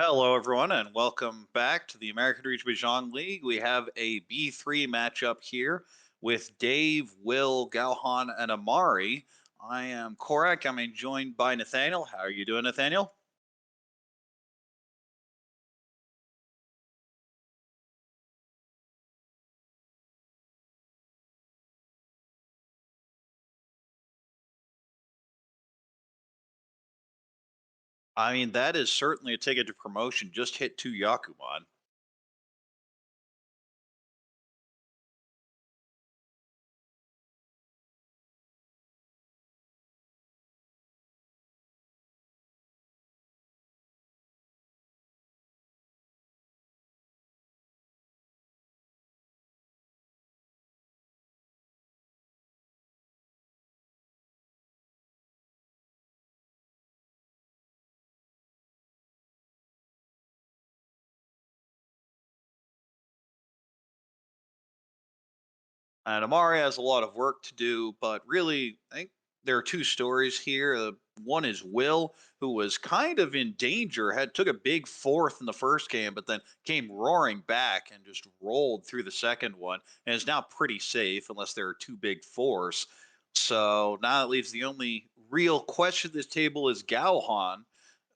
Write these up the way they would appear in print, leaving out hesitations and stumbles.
Hello, everyone, and welcome back to the American Reach Mahjong League. We have a B3 matchup here with Dave, Will, Galhan, and Amari. I am Korak. I'm joined by Nathaniel. How are you doing, Nathaniel? That is certainly a ticket to promotion. Just hit two Yakuman. And Amari has a lot of work to do, but really, I think there are two stories here. One is Will, who was kind of in danger, had took a big fourth in the first game, but then came roaring back and just rolled through the second one, and is now pretty safe unless there are two big fours. So now that leaves the only real question at this table is Gauhan,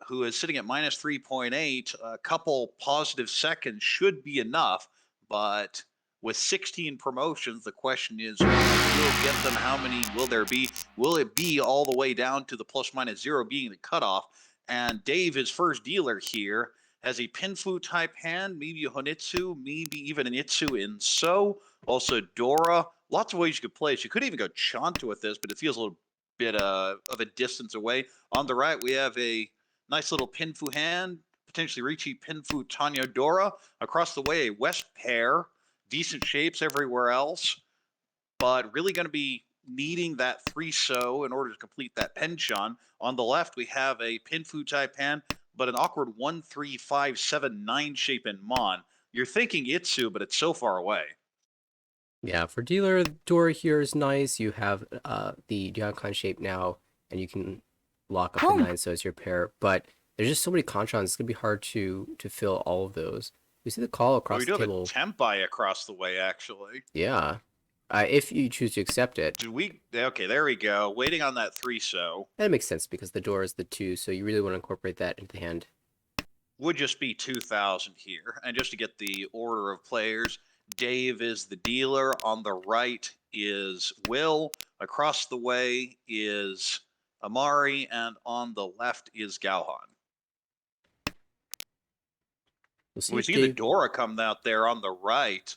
who is sitting at minus 3.8. A couple positive seconds should be enough, but with 16 promotions, the question is, who will get them? How many will there be? Will it be all the way down to the plus minus zero being the cutoff? And Dave, his first dealer here, has a Pinfu type hand, maybe a Honitsu, maybe even an Itsu in So. Also Dora. Lots of ways you could play it. You could even go Chanta with this, but it feels a little bit of a distance away. On the right, we have a nice little Pinfu hand, potentially Ricci, Pinfu, Tanya, Dora. Across the way, a West pair, decent shapes everywhere else, but really going to be needing that three so in order to complete that penchant. On the left, we have a Pinfu type hand, but an awkward 1-3-5-7-9 shape in Mon. You're thinking Itsu, but it's so far away. Yeah, for dealer, door here is nice. You have the Diacon shape now, and you can lock up the 9 so as your pair. But there's just so many controns, it's gonna be hard to fill all of those. We see the call Well, we across do the have a table. Tempai across the way, actually. Yeah, if you choose to accept it. Do we? Okay, there we go. Waiting on that three so. That makes sense because the door is the 2, so you really want to incorporate that into the hand. Would just be 2,000 here. And just to get the order of players, Dave is the dealer. On the right is Will. Across the way is Amari. And on the left is Gauhan. We'll see We if see the Dave. Dora come out there on the right,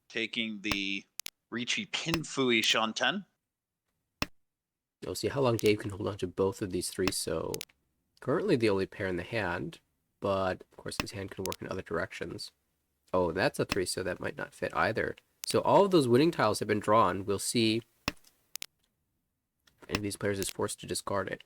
taking the Ricci Pinfui Shanten. We'll see how long Dave can hold on to both of these 3. So currently the only pair in the hand, but of course his hand can work in other directions. Oh, that's a 3, so that might not fit either. So all of those winning tiles have been drawn. We'll see if any of these players is forced to discard it.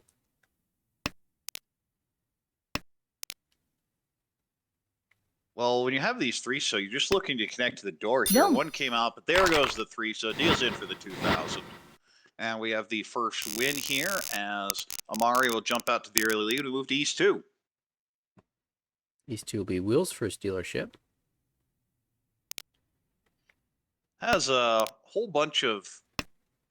Well, when you have these three so, you're just looking to connect to the door here. No. One came out, but there goes the three so. Deals in for the 2,000. And we have the first win here as Amari will jump out to the early lead. We move to East 2. These two will be Will's first dealership. Has a whole bunch of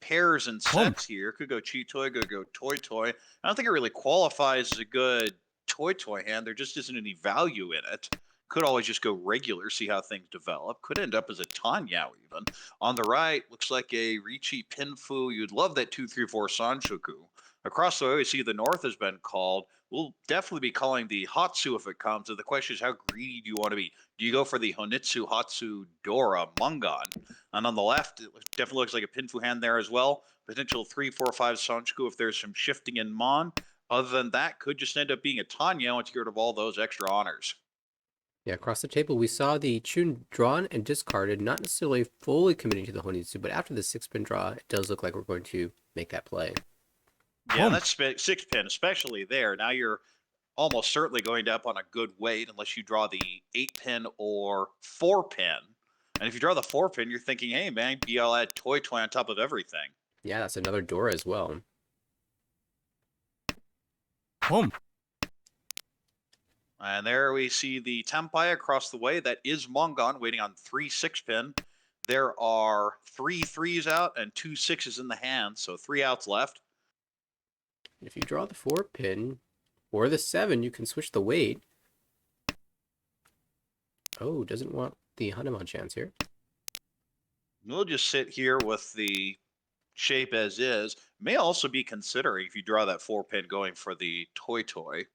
pairs and sets here. Could go Cheat Toy, could go Toy Toy. I don't think it really qualifies as a good Toy Toy hand. There just isn't any value in it. Could always just go regular, see how things develop. Could end up as a Tanyao even. On the right, looks like a Ricci Pinfu. You'd love that 2-3-4 Sanshoku. Across the way, we see the North has been called. We'll definitely be calling the Hatsu if it comes. And the question is, how greedy do you want to be? Do you go for the Honitsu, Hatsu, Dora, Mungan? And on the left, it definitely looks like a Pinfu hand there as well. Potential 3-4-5 Sanchiku if there's some shifting in Mon. Other than that, could just end up being a Tanya once you get rid of all those extra honors. Yeah, across the table, we saw the Chun drawn and discarded, not necessarily fully committing to the Honitsu, but after the 6-pin draw, it does look like we're going to make that play. Yeah, that's 6-pin, especially there. Now you're almost certainly going to up on a good weight unless you draw the 8-pin or 4-pin. And if you draw the 4-pin, you're thinking, hey, man, I'll add Toy Toy on top of everything. Yeah, that's another Dora as well. And there we see the Tempai across the way. That is Mongon waiting on 3 6 pin. There are 3 3s out and 2 6s in the hand, so 3 outs left. If you draw the 4 pin or the 7, you can switch the weight. Oh, doesn't want the Hanuman chance here. We'll just sit here with the shape as is. May also be considering if you draw that 4 pin going for the Toy Toy.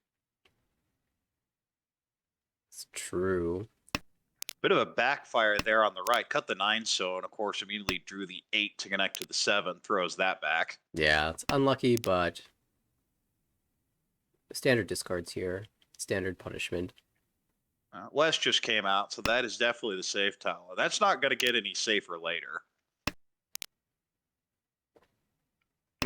It's true. Bit of a backfire there on the right. Cut the 9 so, and of course immediately drew the 8 to connect to the 7. Throws that back. Yeah, it's unlucky, but standard discards here. Standard punishment. West just came out, so that is definitely the safe tile. That's not going to get any safer later.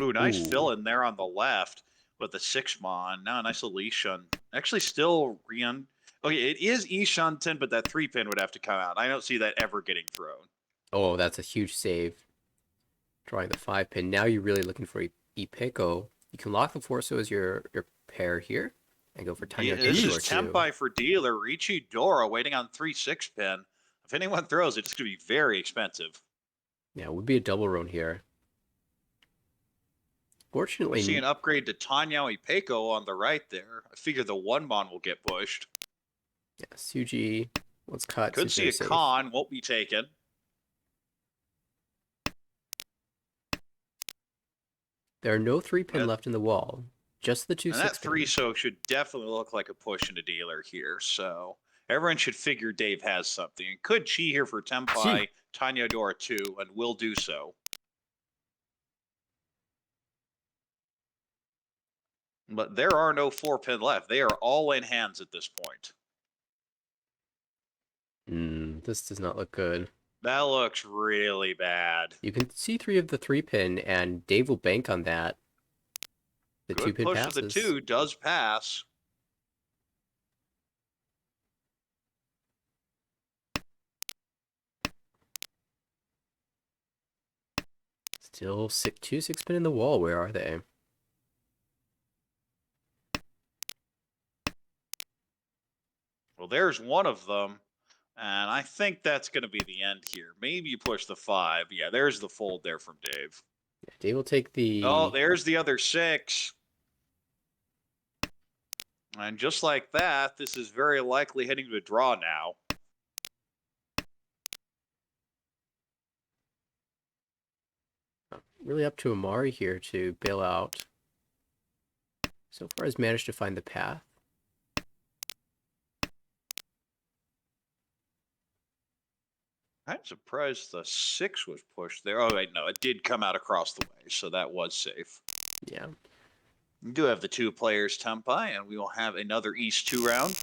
Ooh, nice Ooh. fill in there on the left with the 6 mon. Now a nice little Ishan. Actually, still Rian. Okay, it is Ishan 10, but that 3 pin would have to come out. I don't see that ever getting thrown. Oh, that's a huge save. Drawing the 5 pin. Now you're really looking for Ipeko. You can lock the 4 so as your pair here and go for Tanya This is Door 2. Tempai for dealer. Ricci Dora waiting on 3 6 pin. If anyone throws it, it's going to be very expensive. Yeah, it would be a double roan here. We'll see an Fortunately, upgrade to Tanya Ipeko on the right there. I figure the 1 mon will get pushed. yeah, Suji was cut. Could Seems see very a safe. con, won't be taken. There are no 3 pin left in the wall. Just the two And that 6 pin. 3 should definitely look like a push into dealer here. So everyone should figure Dave has something. And could Chi here for Tempai, Tanya Dora 2, and will do so. But there are no 4 pin left. They are all in hands at this point. This does not look good. That looks really bad. You can see 3 of the 3 pin, and Dave will bank on that. The Good 2 pin push of the passes. 2 does pass. Still 2 6 pin in the wall. Where are they? Well, there's one of them. And I think that's going to be the end here. Maybe you push the 5. Yeah, there's the fold there from Dave. Yeah, Dave will take the... Oh, there's the other 6. And just like that, this is very likely heading to a draw now. Really up to Amari here to bail out. So far has managed to find the path. I'm surprised the 6 was pushed there. Oh, wait, no, it did come out across the way, so that was safe. Yeah. We do have the 2 players Tempai, and we will have another East 2 round.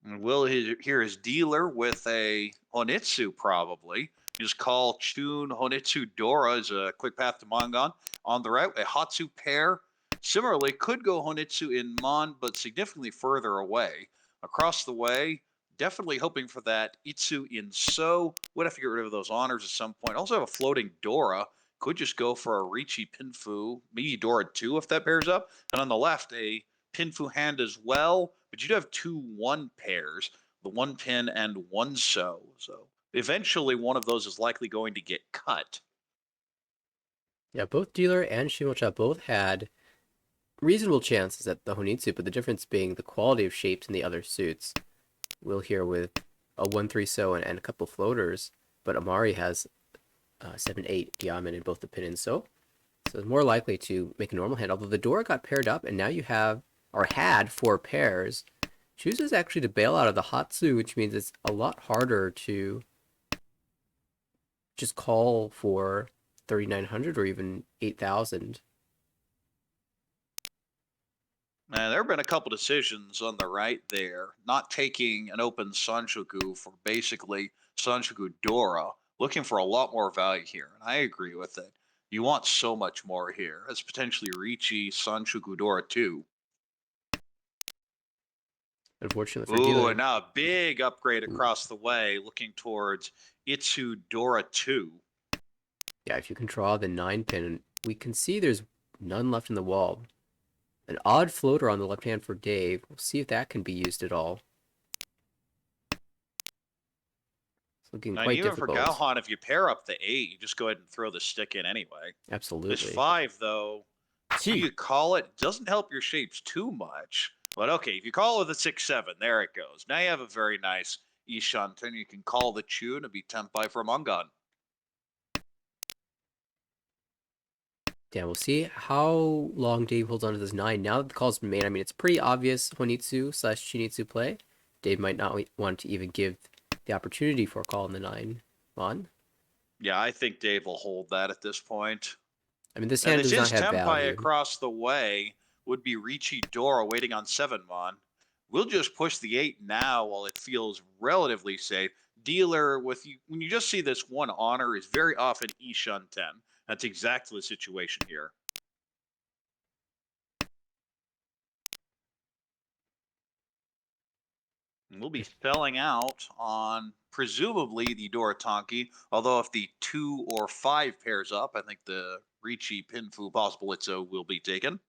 And Will here is dealer with a Honitsu, probably. Just call Chun Honitsu Dora as a quick path to Mongon. On the right, a Hatsu pair. Similarly, could go Honitsu in Mon, but significantly further away. Across the way, definitely hoping for that Itsu in So. Would have to get rid of those honors at some point. Also have a floating Dora. Could just go for a Ricci Pinfu, maybe Dora 2 if that pairs up. And on the left, a Pinfu hand as well, but you'd have 2 1 pairs, the 1 pin and 1 so. So eventually one of those is likely going to get cut. Yeah, both Dealer and Shimocha both had reasonable chances at the Honitsu, but the difference being the quality of shapes in the other suits. Will here with a 1-3 so and a couple floaters, but Amari has 7-8 diamond in both the pin and so. So it's more likely to make a normal hand, although the Dora got paired up, and now you have, or had, 4 pairs. Chooses actually to bail out of the Hatsu, which means it's a lot harder to just call for 3,900 or even 8,000. And there have been a couple decisions on the right there, not taking an open Sanshoku for basically Sanshoku Dora, looking for a lot more value here. And I agree with it. You want so much more here. That's potentially Ricci Sanshoku Dora 2. Unfortunately for Ooh, Dealer. and now a big upgrade across the way, looking towards Itsu Dora 2. Yeah, if you can draw the 9 pin, we can see there's none left in the wall. An odd floater on the left hand for Dave. We'll see if that can be used at all. It's looking And quite even for difficult. Galhan, if you pair up the 8, you just go ahead and throw the stick in anyway. This Absolutely. 5, though, do T. you call it? Doesn't help your shapes too much. But okay, if you call it the 6-7, there it goes. Now you have a very nice Ishanten. You can call the tune and be Tempai for Mungan. Yeah, we'll see how long Dave holds on to this 9. Now that the call's been made, I mean, it's pretty obvious Honitsu slash Chinitsu play. Dave might not want to even give the opportunity for a call in the 9 on. Yeah, I think Dave will hold that at this point. I mean, this Now hand this does not is have Tempai value. across the way. Would be Ricci Dora waiting on 7 Mon. We'll just push the 8 now while it feels relatively safe. Dealer with you when you just see this one honor is very often Ishan 10. That's exactly the situation here. And we'll be selling out on presumably the Dorotanki, although if the 2 or 5 pairs up, I think the Ricci Pinfu possible Itzo will be taken.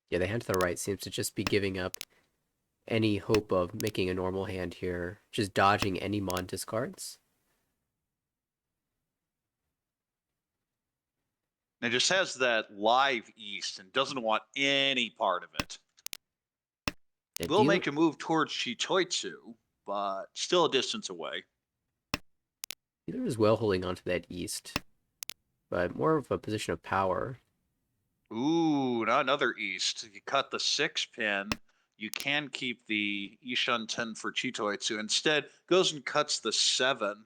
Yeah, the hand to the right seems to just be giving up any hope of making a normal hand here. Just dodging any Mon discards. And it just has that live east and doesn't want any part of it. Yeah, Will make a move towards Shitoitsu, but still a distance away. Dealer is well holding on to that east, but more of a position of power. Ooh, not another east. You cut the 6 pin. You can keep the Ishan 10 for Chitoitsu. Instead, goes and cuts the 7.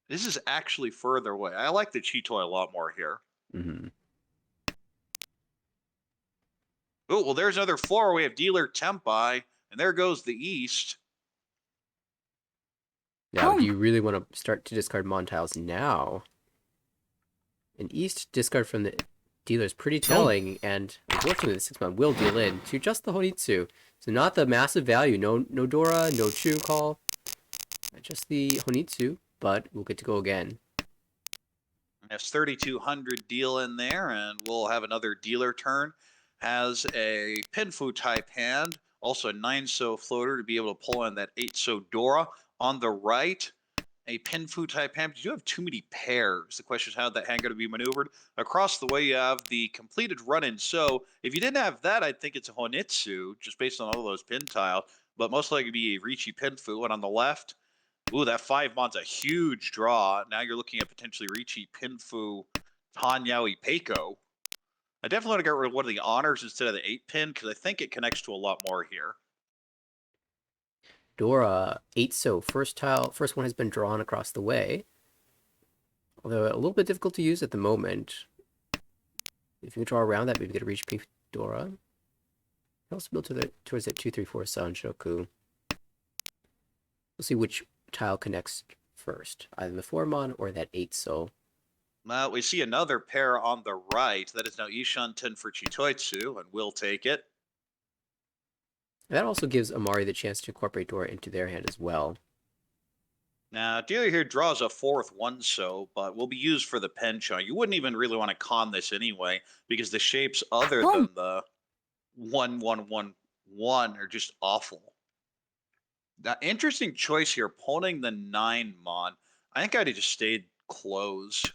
This is actually further away. I like the Chitoi a lot more here. Mm-hmm. Oh, well, there's another 4. We have Dealer Tempai, and there goes the east. Now, do you really want to start to discard Mon tiles now? An east discard from the dealer is pretty telling, and unfortunately the 6 Mon will deal in to just the Honitsu. So not the massive value, no Dora, no Chu call, just the Honitsu, but we'll get to go again. That's 3,200 deal in there, and we'll have another dealer turn. Has a Pinfu type hand, also a 9-so floater to be able to pull in that 8-so Dora. On the right, a Pinfu type hand. But you have too many pairs. The question is how that hand going to be maneuvered. Across the way, you have the completed run-in. So if you didn't have that, I'd think it's a Honitsu, just based on all those pin tile. But most likely be a Ricci Pinfu. And on the left, ooh, that 5 Mon's a huge draw. Now you're looking at potentially Ricci, Pinfu, Tanyaoi, Peiko. I definitely want to get rid of one of the honors instead of the 8 pin because I think it connects to a lot more here. Dora, 8-so, first one has been drawn across the way. Although a little bit difficult to use at the moment. If you can draw around that, maybe get a Reach Pink Dora. You can also build towards that 2-3-4 Sanshoku. We'll see which tile connects first, either the 4-Mon or that 8-so. Well, we see another pair on the right. That is now Ishan 10 for Chitoitsu, and we'll take it. That also gives Amari the chance to incorporate Dora into their hand as well. Now, dealer here draws a 4th 1-so, but will be used for the penchant. You wouldn't even really want to con this anyway, because the shapes other than the 1-1-1-1 are just awful. Now, interesting choice here, pulling the 9 Mon. I think I'd have just stayed closed.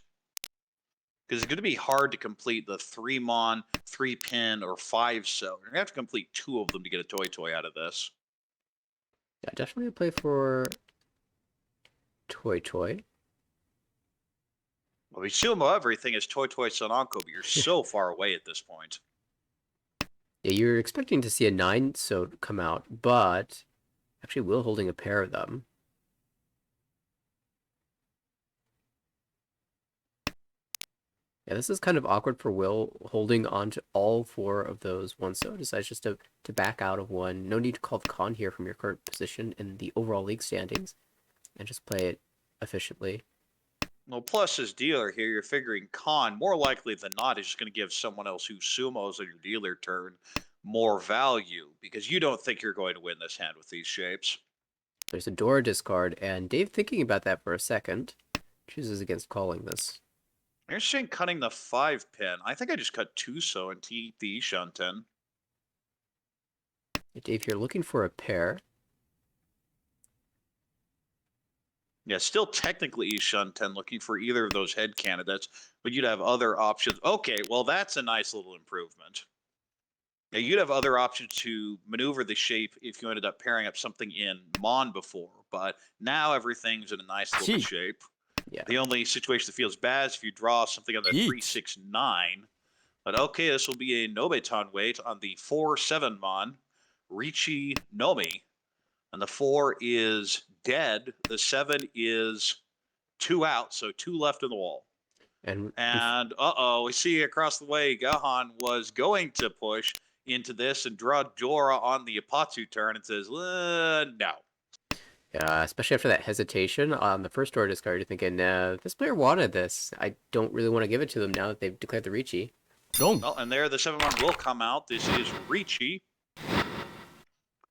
Because it's going to be hard to complete the 3 Mon, 3 pin, or 5-so. You're going to have to complete 2 of them to get a Toy out of this. Yeah, definitely a play for Toy. Well, we assume everything is Toy Sonanko, but you're so far away at this point. Yeah, you're expecting to see a 9-so come out, but actually Will holding a pair of them. Yeah, this is kind of awkward for Will, holding on to all 4 of those 1-so. Decides just to back out of one. No need to call the con here from your current position in the overall league standings, and just play it efficiently. Well, plus as dealer here, you're figuring con, more likely than not, is just going to give someone else who sumos on your dealer turn more value, because you don't think you're going to win this hand with these shapes. There's a Dora discard, and Dave, thinking about that for a second, chooses against calling this. You're saying cutting the 5 pin. I think I just cut two so and keep the Ishunten. Dave, you're looking for a pair. Yeah, still technically Ishunten looking for either of those head candidates, but you'd have other options. Okay, well, that's a nice little improvement. Yeah, you'd have other options to maneuver the shape if you ended up pairing up something in Mon before, but now everything's in a nice little C. shape. Yeah. The only situation that feels bad is if you draw something on the Yeet. 369. But okay, this will be a Nobeton weight on the 4-7 Mon, Richi Nomi. And the 4 is dead. The 7 is 2 out, so 2 left in the wall. And And we see across the way, Gahan was going to push into this and draw Dora on the Apatsu turn and says, no. especially after that hesitation on the first door discard, you're thinking, this player wanted this. I don't really want to give it to them now that they've declared the Ricci. Dong. Well, and there the 7-1 will come out. This is Ricci.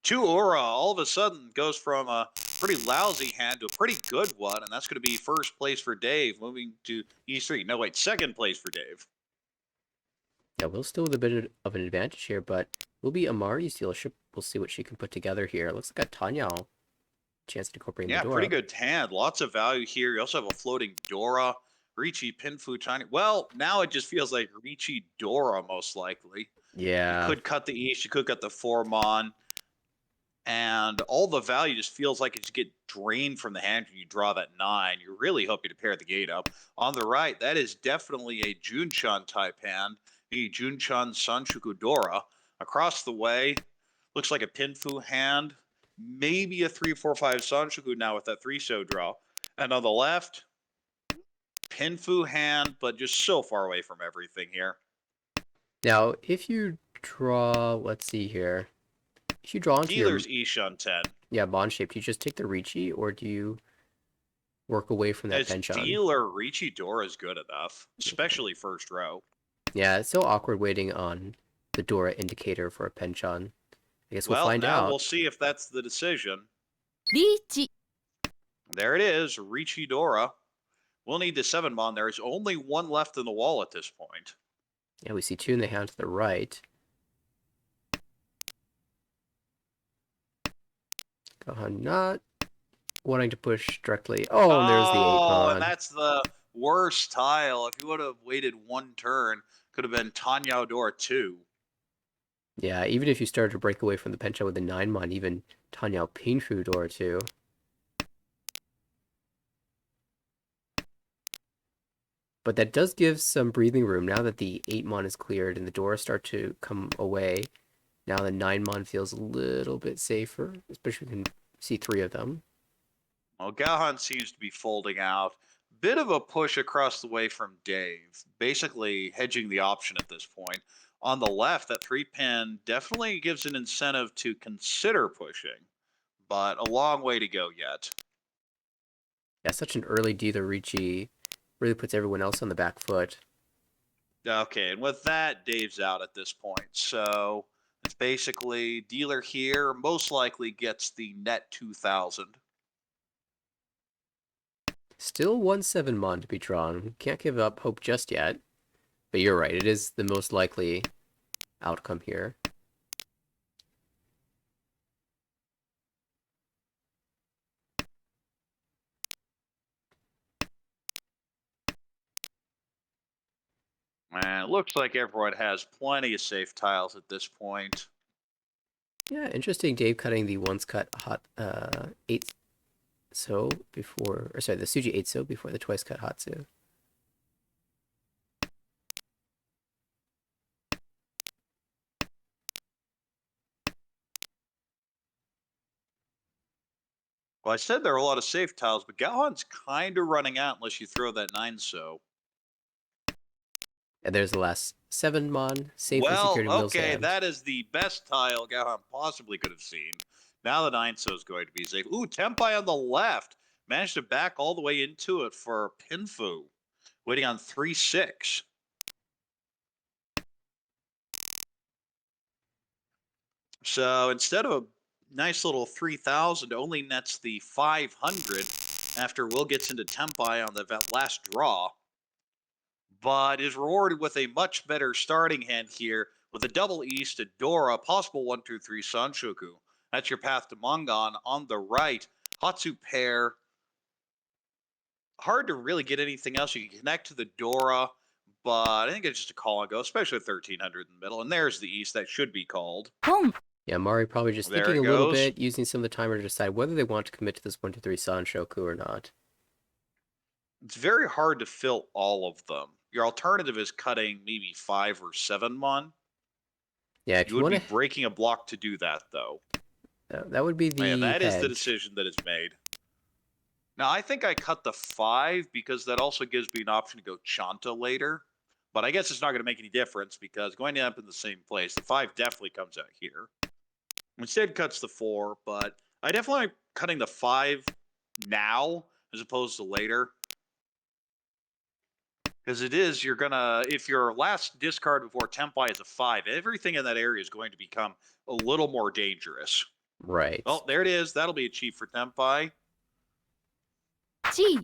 2 Aura all of a sudden goes from a pretty lousy hand to a pretty good one, and that's going to be first place for Dave, moving to E3. No, wait, second place for Dave. Yeah, we'll still with a bit of an advantage here, but will be Amari's dealership. We'll see what she can put together here. It looks like a Tanya chance to incorporate Yeah, the door. pretty good hand. Lots of value here. You also have a floating Dora, Ricci, Pinfu, China. Well, now it just feels like Ricci, Dora, most likely. You Yeah. could cut the East, you could cut the Formon, and all the value just feels like it just get drained from the hand when you draw that 9. You're really hoping to pair the gate up. On the right, that is definitely a Junchan type hand. The Junchan Sanshuku Dora. Across the way, looks like a Pinfu hand. Maybe a 3-4-5 Sanshuku now with that 3-so draw. And on the left, Pinfu hand, but just so far away from everything here. Now, if you draw, let's see here. If you draw into Dealer's your Ishunten. bond shape, do you just take the Ricci or do you work away from that As penchant? dealer, Ricci Dora is good enough, especially first row. Yeah, it's so awkward waiting on the Dora indicator for a penchant. I guess we'll Well, find now out. we'll see if that's the decision. リーチ There it is, Ricci Dora. We'll need the 7-mon. There is only 1 left in the wall at this point. Yeah, we see 2 in the hand to the right. Not wanting to push directly. Oh, and there's the 8-mon. And that's the worst tile. If you would have waited 1 turn, could have been Tanya Dora 2. Yeah, even if you started to break away from the penchant with the 9-mon, even Tanya Pinfu Dora 2. But that does give some breathing room now that the 8-mon is cleared and the doors start to come away. Now the 9-mon feels a little bit safer, especially when you can see 3 of them. Well, Gahan seems to be folding out. Bit of a push across the way from Dave, basically hedging the option at this point. On the left, that 3-pin definitely gives an incentive to consider pushing, but a long way to go yet. Yeah, such an early dealer Ricci really puts everyone else on the back foot. Okay, and with that, Dave's out at this point. So it's basically dealer here most likely gets the net 2,000. Still 1 7-mon to be drawn. Can't give up hope just yet. But you're right, it is the most likely outcome here. And it looks like everyone has plenty of safe tiles at this point. Yeah, interesting. Dave cutting the once cut hot 8 so before, or sorry, the Suji 8 so before the twice cut Hatsu. Well, I said there are a lot of safe tiles, but Galhan's kind of running out unless you throw that 9-so. And there's the last 7-mon, safely Well, secured in Will's okay, hand. that is the best tile Galhan possibly could have seen. Now the 9-so is going to be safe. Ooh, Tempai on the left. Managed to back all the way into it for Pinfu. Waiting on 3-6. So instead of a nice little 3,000, only nets the 500 after Will gets into Tempai on the last draw. but is rewarded with a much better starting hand here with a double East, a Dora, possible 1, 2, 3 Sanshoku. That's your path to Mongon. On the right, Hatsu pair. Hard to really get anything else. You can connect to the Dora, but I think it's just a call and go, especially with 1300 in the middle. And there's the East that should be called. Yeah, Mari probably just There thinking it a little goes. bit, using some of the timer to decide whether they want to commit to this 1, 2, 3 Sanshoku or not. It's very hard to fill all of them. Your alternative is cutting maybe 5 or 7 mon. Yeah, if You you would want be to, breaking a block to do that, though. that would be And the that is the hedge. decision that is made. Now, I think I cut the 5 because that also gives me an option to go Chanta later. But I guess it's not going to make any difference because going to end up in the same place. The 5 definitely comes out here. Instead, cuts the 4, but I definitely like cutting the 5 now as opposed to later. Because it is, you're gonna, if your last discard before Tempai is a 5, everything in that area is going to become a little more dangerous. Right. Oh, there it is. That'll be a cheat for Tempai. Gee,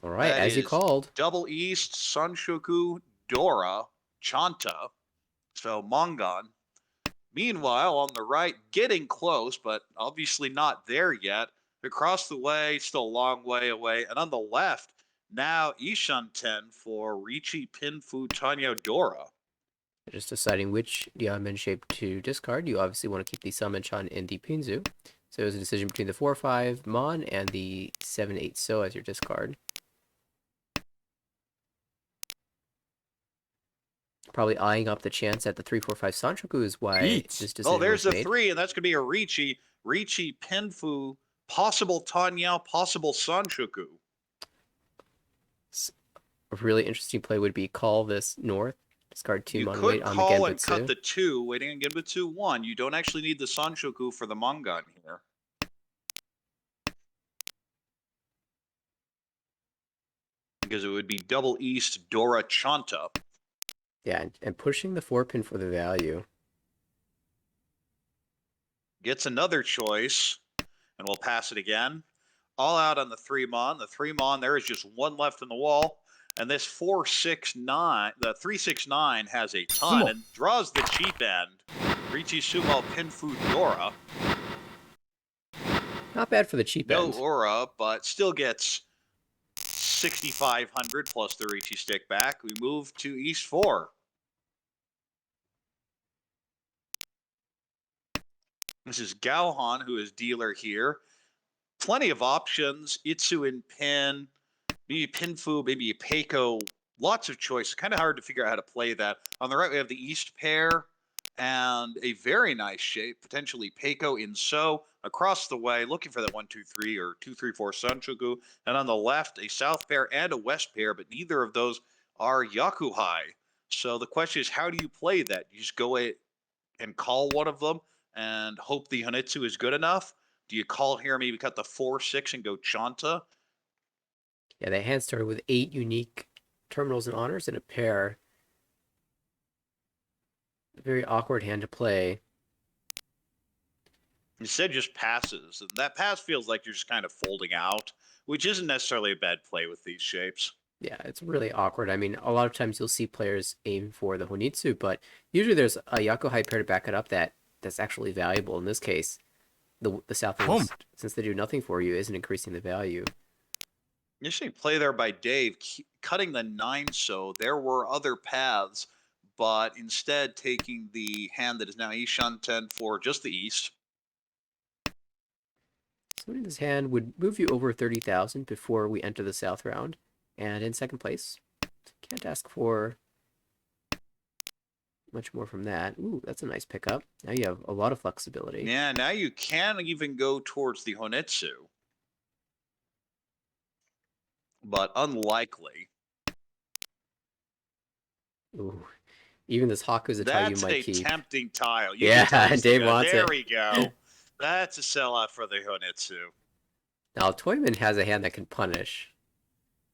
All right, That as you is called. Double East, Sunshoku, Dora, Chanta, so Mongon. Meanwhile, on the right, getting close, but obviously not there yet. Across the way, still a long way away. And on the left, now Ishanten for Richi, Pinfu, Tanyo, Dora. Just deciding which Diamond shape to discard. You obviously want to keep the Samenchan and the Pinzu. So it was a decision between the 4-5 Mon and the 7-8 So as your discard. Probably eyeing up the chance at the 3-4-5 Sanchoku is why Eat. this Oh, decision there's was the made. 3, and that's going to be a Richi, Richi, Pinfu, possible Tanyao, possible Sanshoku. A really interesting play would be call this north, discard 2 You Mon, could wait on the call and cut Genbutsu. the 2, waiting on Genbutsu 1. You don't actually need the Sanshoku for the Mongon here. Because it would be double East, Dora, Chanta. Yeah, and pushing the 4-pin for the value. Gets another choice, and we'll pass it again. All out on the 3 mon. The 3 mon, there is just one left in the wall. And this 469, the 369 has a ton Sumo. and draws the cheap end. Richi Sumo Pinfu Dora. Not bad for the cheap No end. aura, but still gets 6,500 plus the Richi stick back. We move to East 4. This is Galhan, who is dealer here. Plenty of options. Itsu and Pin, maybe Pinfu, maybe a Peiko. Lots of choice. Kind of hard to figure out how to play that. On the right, we have the East pair and a very nice shape, potentially Peiko in So. Across the way, looking for that 1, 2, 3 or 2, 3, 4 Sanchoku. And on the left, a South pair and a West pair, but neither of those are Yakuhai. So the question is, how do you play that? You just go and call one of them and hope the Honitsu is good enough? Do you call here, maybe cut the 4-6 and go Chanta? Yeah, that hand started with 8 unique terminals and honors in a pair. A very awkward hand to play. Instead, just passes. And that pass feels like you're just kind of folding out, which isn't necessarily a bad play with these shapes. Yeah, it's really awkward. I mean, a lot of times you'll see players aim for the Honitsu, but usually there's a Yakuhai pair to back it up that's actually valuable. In this case, the Southeast, since they do nothing for you, isn't increasing the value. Initially play there by Dave, cutting the 9 So. There were other paths, but instead taking the hand that is now Ishanten for just the East. So winning this hand would move you over 30,000 before we enter the South round. And in second place, can't ask for much more from that. Ooh, that's a nice pickup. Now you have a lot of flexibility. Yeah, now you can even go towards the Honitsu, but unlikely. Ooh, even this Haku's a tile you That's might a keep. tempting tile. You Yeah, can tell this Dave thing wants there it. we go. That's a sellout for the Honitsu. Now, Toyman has a hand that can punish.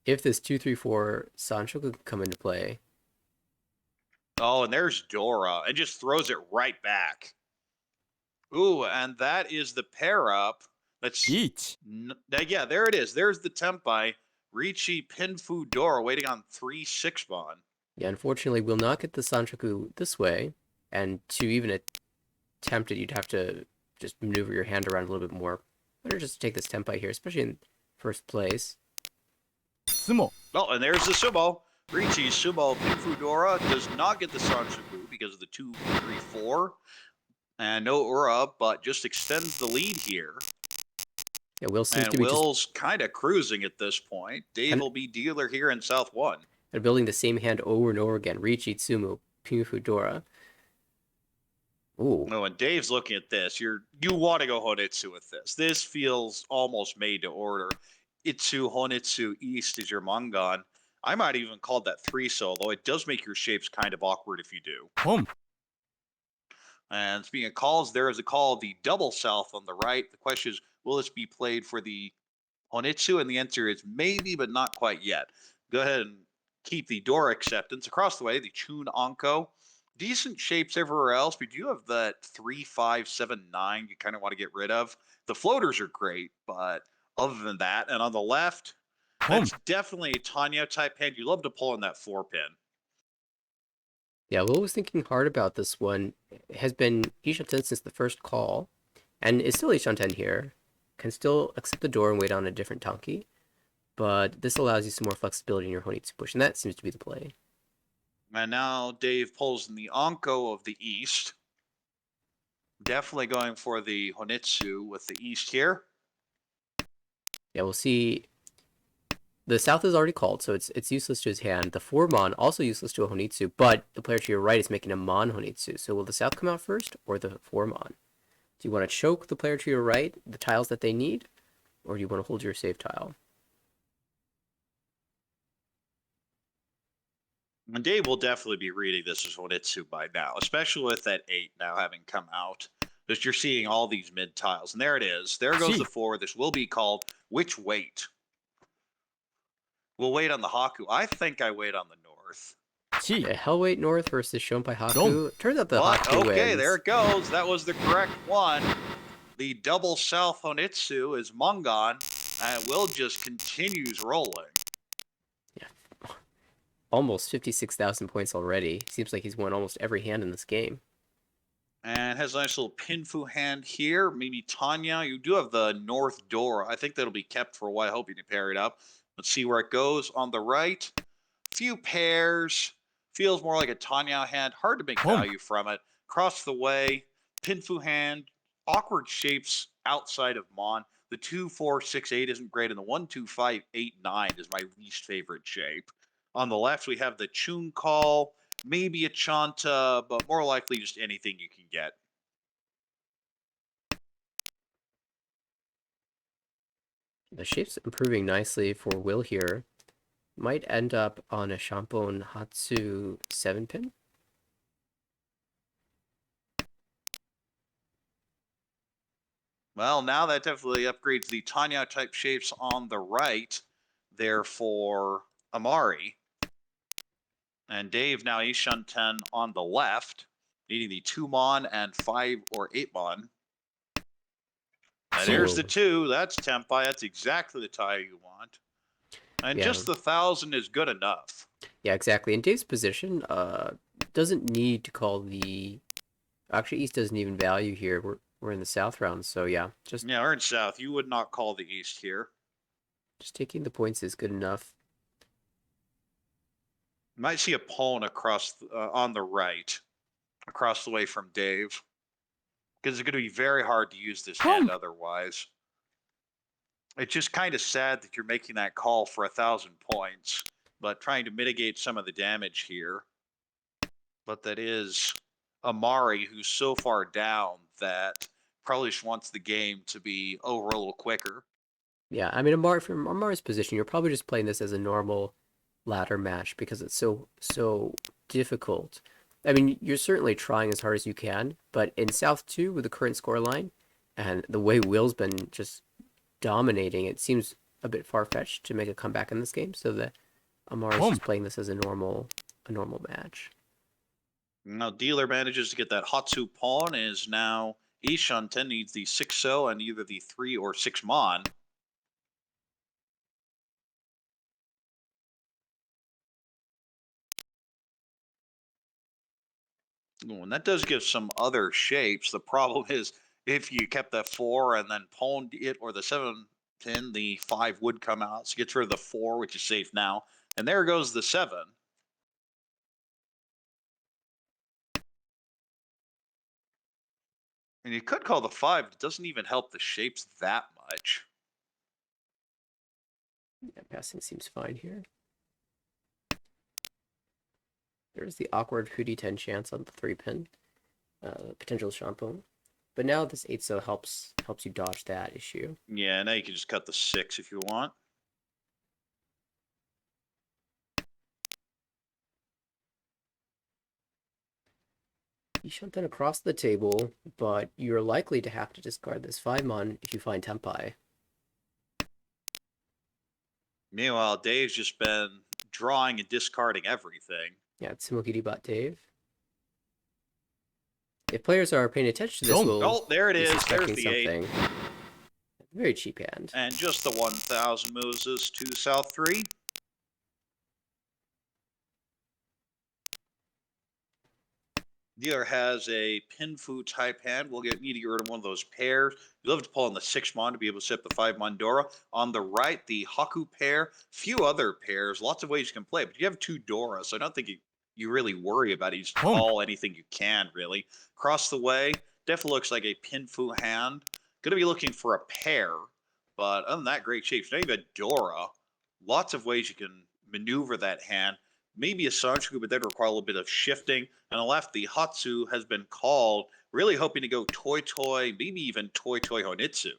If this 2-3-4 Sancho could come into play. Oh, and there's Dora. It just throws it right back. Ooh, and that is the pair up. That's Eat. yeah, there it is. There's the Tempai. Ricci Pinfu Dora waiting on 3-6 Mon. Yeah, unfortunately, we'll not get the Sanchoku this way, and to even attempt it, you'd have to just maneuver your hand around a little bit more. Better just take this Tempai here, especially in first place. Sumo. Oh, and there's the Sumo. Ricci Sumo Pinfu Dora does not get the Sanchoku because of the 2-3-4. And no Ura, but just extends the lead here. Yeah, Will seems And to be just Will's kind of cruising at this point. Dave kind will be dealer here in South 1. of building the same hand over and over again. Ricci, Tsumu, Pinfu Dora. Ooh, Oh, and Dave's looking at this. You want to go Honitsu with this. This feels almost made to order. Itsu, Honitsu, East is your Mangan. I might even call that 3-so, although it does make your shapes kind of awkward if you do. Home. And speaking of calls, there is a call, the double south on the right. The question is, will this be played for the Honitsu? And the answer is maybe, but not quite yet. Go ahead and keep the Dora acceptance. Across the way, the Chun Anko. Decent shapes everywhere else, but you have that 3-5-7-9 you kind of want to get rid of. The floaters are great, but other than that, and on the left, Home. that's definitely a Tanya type hand. You love to pull in that 4-pin. yeah, Will was thinking hard about this one. It has been Ishanten since the first call, and is still Ishanten here. Can still accept the door and wait on a different Tanki, but this allows you some more flexibility in your Honitsu push, and that seems to be the play. And now Dave pulls in the Anko of the East. Definitely going for the Honitsu with the East here. Yeah, we'll see. The South is already called, so it's useless to his hand. The 4-mon, also useless to a Honitsu, but the player to your right is making a Mon Honitsu. So will the South come out first, or the 4-mon? Do you want to choke the player to your right, the tiles that they need, or do you want to hold your save tile? And Dave will definitely be reading this as Honitsu by now, especially with that 8 now having come out. Because you're seeing all these mid tiles. And there it is. There goes the 4. This will be called Which Wait? We'll wait on the Haku. I think I wait on the North. Chi. Yeah, Hellweight North versus Shonpai Haku. Dome. Turns out the But, Haku okay, wins. there it goes. That was the correct one. The double South Honitsu is Mongon. And Will just continues rolling. Almost 56,000 points already. Seems like he's won almost every hand in this game. And has a nice little Pinfu hand here. Maybe Tanya. You do have the North Door. I think that'll be kept for a while, hoping to pair it up. Let's see where it goes. On the right, few pairs. Feels more like a Tanya hand. Hard to make value from it. Across the way, Pinfu hand. Awkward shapes outside of Mon. The 2-4-6-8 isn't great, and the 1-2-5-8-9 is my least favorite shape. On the left, we have the Chun Call, maybe a Chanta, but more likely just anything you can get. The shape's improving nicely for Will here. Might end up on a Shampon Hatsu 7-pin. Well, now that definitely upgrades the Tanya type shapes on the right, there for Amari. And Dave now Ishan 10 on the left, needing the 2-mon and 5 or 8-mon. And there's the 2. That's Tempai. That's exactly the tire you want. And Yeah. just the 1,000 is good enough. Yeah, exactly. In Dave's position, doesn't need to call the. Actually, East doesn't even value here. We're in the South round, so yeah, Yeah, we're in South. You would not call the East here. just taking the points is good enough. You might see a pawn across on the right, across the way from Dave, because it's going to be very hard to use this hand otherwise. It's just kind of sad that you're making that call for 1,000 points, but trying to mitigate some of the damage here. But that is Amari, who's so far down that probably just wants the game to be over a little quicker. Yeah, I mean, Amari, from Amari's position, you're probably just playing this as a normal ladder match because it's so difficult. I mean, you're certainly trying as hard as you can, but in South 2, with the current scoreline, and the way Will's been just dominating, it seems a bit far-fetched to make a comeback in this game, so that Amari's just playing this as a normal match. Now Dealer manages to get that Hatsu pawn, is now Ishan 10 needs the 6-0 and either the 3 or 6 mon. Ooh, and that does give some other shapes. The problem is if you kept that four and then pawned it or the seven pin, the five would come out. So it gets rid of the four, which is safe now. And there goes the seven. And you could call the five. It doesn't even help the shapes that much. Yeah, passing seems fine here. There's the awkward 2d10 chance on the 3-pin. Potential shampoo. But now this 8 so helps you dodge that issue. Yeah, now you can just cut the six if you want. You shunt then across the table, but you're likely to have to discard this 5-mon if you find Tempai. Meanwhile, Dave's just been drawing and discarding everything. Yeah, it's Simulgidi Bot Dave. If players are paying attention to this, will Oh, there it be is. There's suspecting the something. eight. Very cheap hand. And just the 1,000 moves us to South 3. Dealer has a Pinfu type hand. We'll need to get rid of one of those pairs. You love to pull on the 6-mon to be able to set the 5-mon Dora. On the right, the Haku pair. Few other pairs. Lots of ways you can play, but you have 2 Dora, so I don't think you really worry about it. You just call anything you can, really. Across the way, definitely looks like a Pinfu hand. Going to be looking for a pair, but other than that, great shapes. Now you have a Dora. Lots of ways you can maneuver that hand. Maybe a Sanchoku, but that'd require a little bit of shifting. And on the left, the Hatsu has been called, really hoping to go Toy Toy, maybe even Toy Toy Honitsu.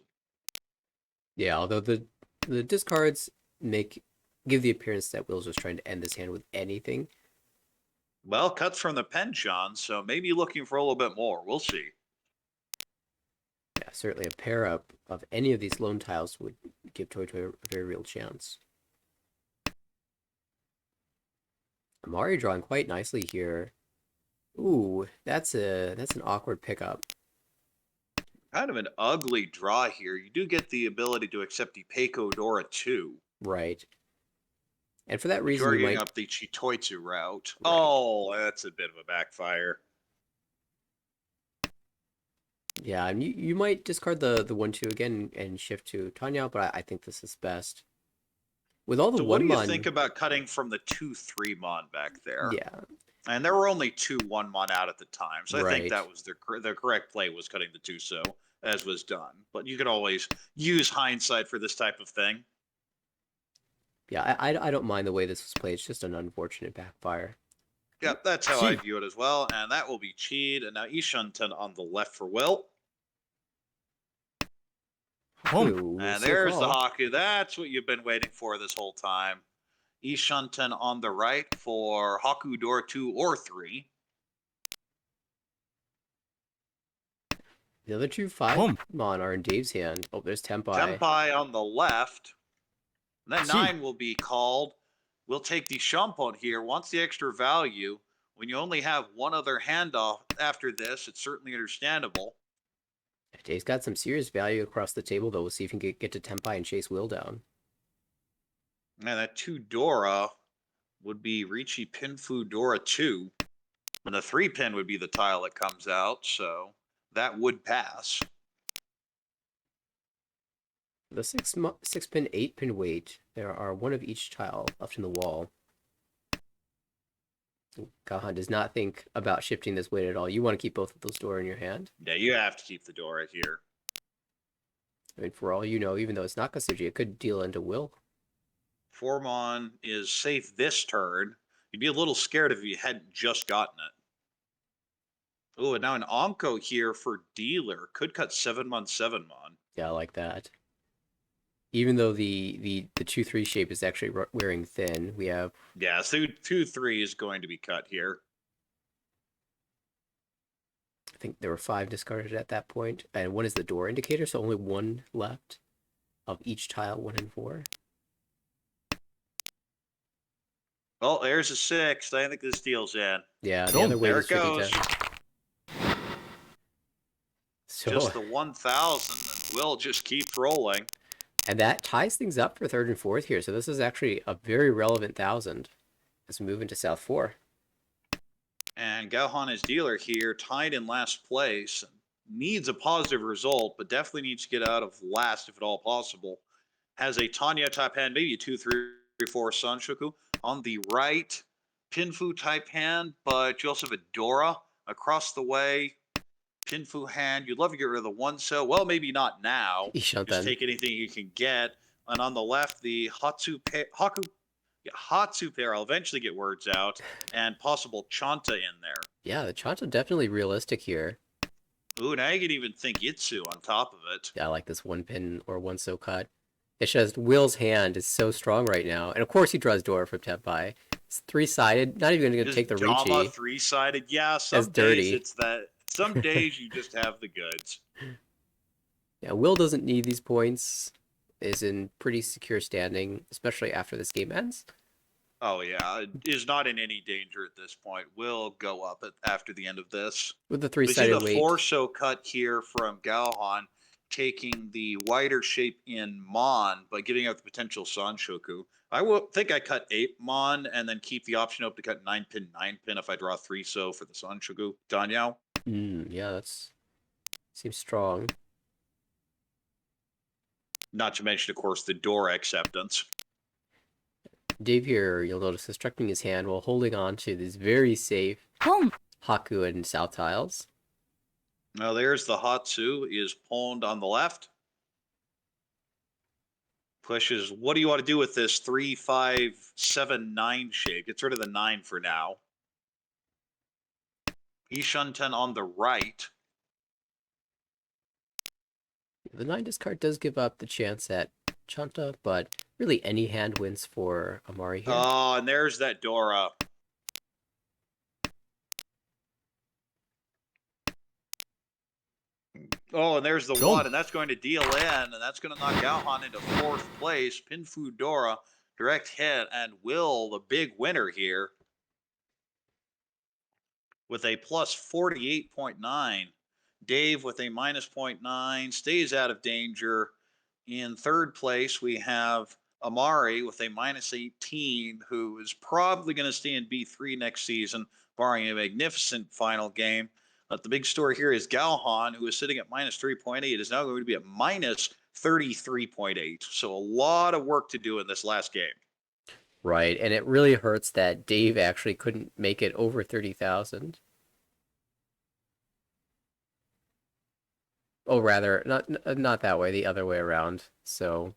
Yeah, although the discards give the appearance that Will's just trying to end this hand with anything. Well, cuts from the penchant, so maybe looking for a little bit more. We'll see. Yeah, certainly a pair up of any of these lone tiles would give Toy Toy a very real chance. Amari drawing quite nicely here. Ooh, that's an awkward pickup. Kind of an ugly draw here. You do get the ability to accept the Peiko Dora 2. Right. And for that You reason, are you getting might... up the Chitoitsu route. Right. Oh, that's a bit of a backfire. Yeah, and you might discard the 1-2 again and shift to Tanya, but I think this is best. With all the So what do you 1-mon... think about cutting from the 2-3 mon back there? Yeah. And there were only 2 1-mon out at the time, so I think Right. that was the correct play was cutting the 2 so as was done. But you can always use hindsight for this type of thing. Yeah, I don't mind the way this was played. It's just an unfortunate backfire. Yeah, that's how I view it as well. And that will be Cheed. And now Ishunten on the left for Will. Ooh, And so there's the call. Haku. That's what you've been waiting for this whole time. Ishunten on the right for Haku Door 2 or 3. The other 2 5-mon are in Dave's hand. Oh, there's Tempai. Tempai on the left. And then 9 will be called. We'll take the Shampon here. Wants the extra value. When you only have one other handoff after this, it's certainly understandable. Dave's got some serious value across the table, though. We'll see if he can get to Tempai and chase Will down. And that 2 Dora would be Ricci Pinfu Dora 2. And the 3-pin would be the tile that comes out, so that would pass. The 6-pin, 8-pin weight, there are 1 of each tile left in the wall. Gahan does not think about shifting this weight at all. You want to keep both of those Dora in your hand. Yeah, you have to keep the Dora here. I mean, for all you know, even though it's not Kasuji, it could deal into Will. 4-mon is safe this turn. You'd be a little scared if you hadn't just gotten it. Oh, and now an Onko here for dealer. Could cut 7-mon, 7-mon. Yeah, I like that. Even though the 2-3 shape is actually wearing thin, we have... Yeah, so 2-3 is going to be cut here. I think there were 5 discarded at that point, and 1 is the door indicator, so only 1 left of each tile, 1 and 4. Well, there's a 6. I think this deal's in. Yeah, the other way There was it tricky goes. So, Just the 1,000, and Will just keeps rolling. and that ties things up for 3rd and 4th here, so this is actually a very relevant 1,000 as we move into South 4. And Gauhan is dealer here, tied in last place. Needs a positive result, but definitely needs to get out of last if at all possible. Has a Tanya type hand, maybe a 2, 3, 4 Sanshoku. On the right, Pinfu type hand, but you also have a Dora across the way. Pinfu hand. You'd love to get rid of the one so. Well, maybe not now. Just Ishanten. take anything you can get. And on the left, the Hatsu pair. I'll eventually get words out. And possible Chanta in there. Yeah, the Chanto definitely realistic here. Ooh, now you can even think Itsu on top of it. Yeah, I like this one pin or one so cut. It's just Will's hand is so strong right now. And of course he draws Dora from Tenpai. It's three-sided, not even going to His take the Dama Ricci. 3-sided. Yeah, As some days dirty. it's that. Some days you just have the goods. Yeah, Will doesn't need these points. Is in pretty secure standing, especially after this game ends. Oh yeah, is not in any danger at this point. Will go up after the end of this. With the We see three-sided the weight. four-so cut here from Galhan, taking the wider shape in Mon, but giving up the potential Sanshoku. I will think I cut 8 Mon and then keep the option open to cut 9 pin, 9 pin if I draw 3-so for the Sanshoku. Danyao? Yeah, that's seems strong. Not to mention, of course, the Dora acceptance. Dave here, you'll notice, constructing his hand while holding on to these very safe Haku and South tiles. Now there's the Hatsu, is pawned on the left. Pushes, what do you want to do with this 3, 5, 7, 9 shape? Gets rid of the 9 for now. Ishunten on the right. The 9 discard does give up the chance at Chanta, but really any hand wins for Amari here. Oh, and there's that Dora. Oh, and there's the Boom. 1, and that's going to deal in, and that's going to knock Galhan into 4th place. Pinfu Dora, direct hit, and Will, the big winner here, with a plus 48.9. Dave with a minus 0.9, stays out of danger. In 3rd place, we have Amari with a minus 18, who is probably going to stay in B3 next season, barring a magnificent final game. But the big story here is Galhan, who is sitting at minus 3.8, is now going to be at minus 33.8. So a lot of work to do in this last game. Right, and it really hurts that Dave actually couldn't make it over 30,000. Oh, rather, not that way, the other way around. So,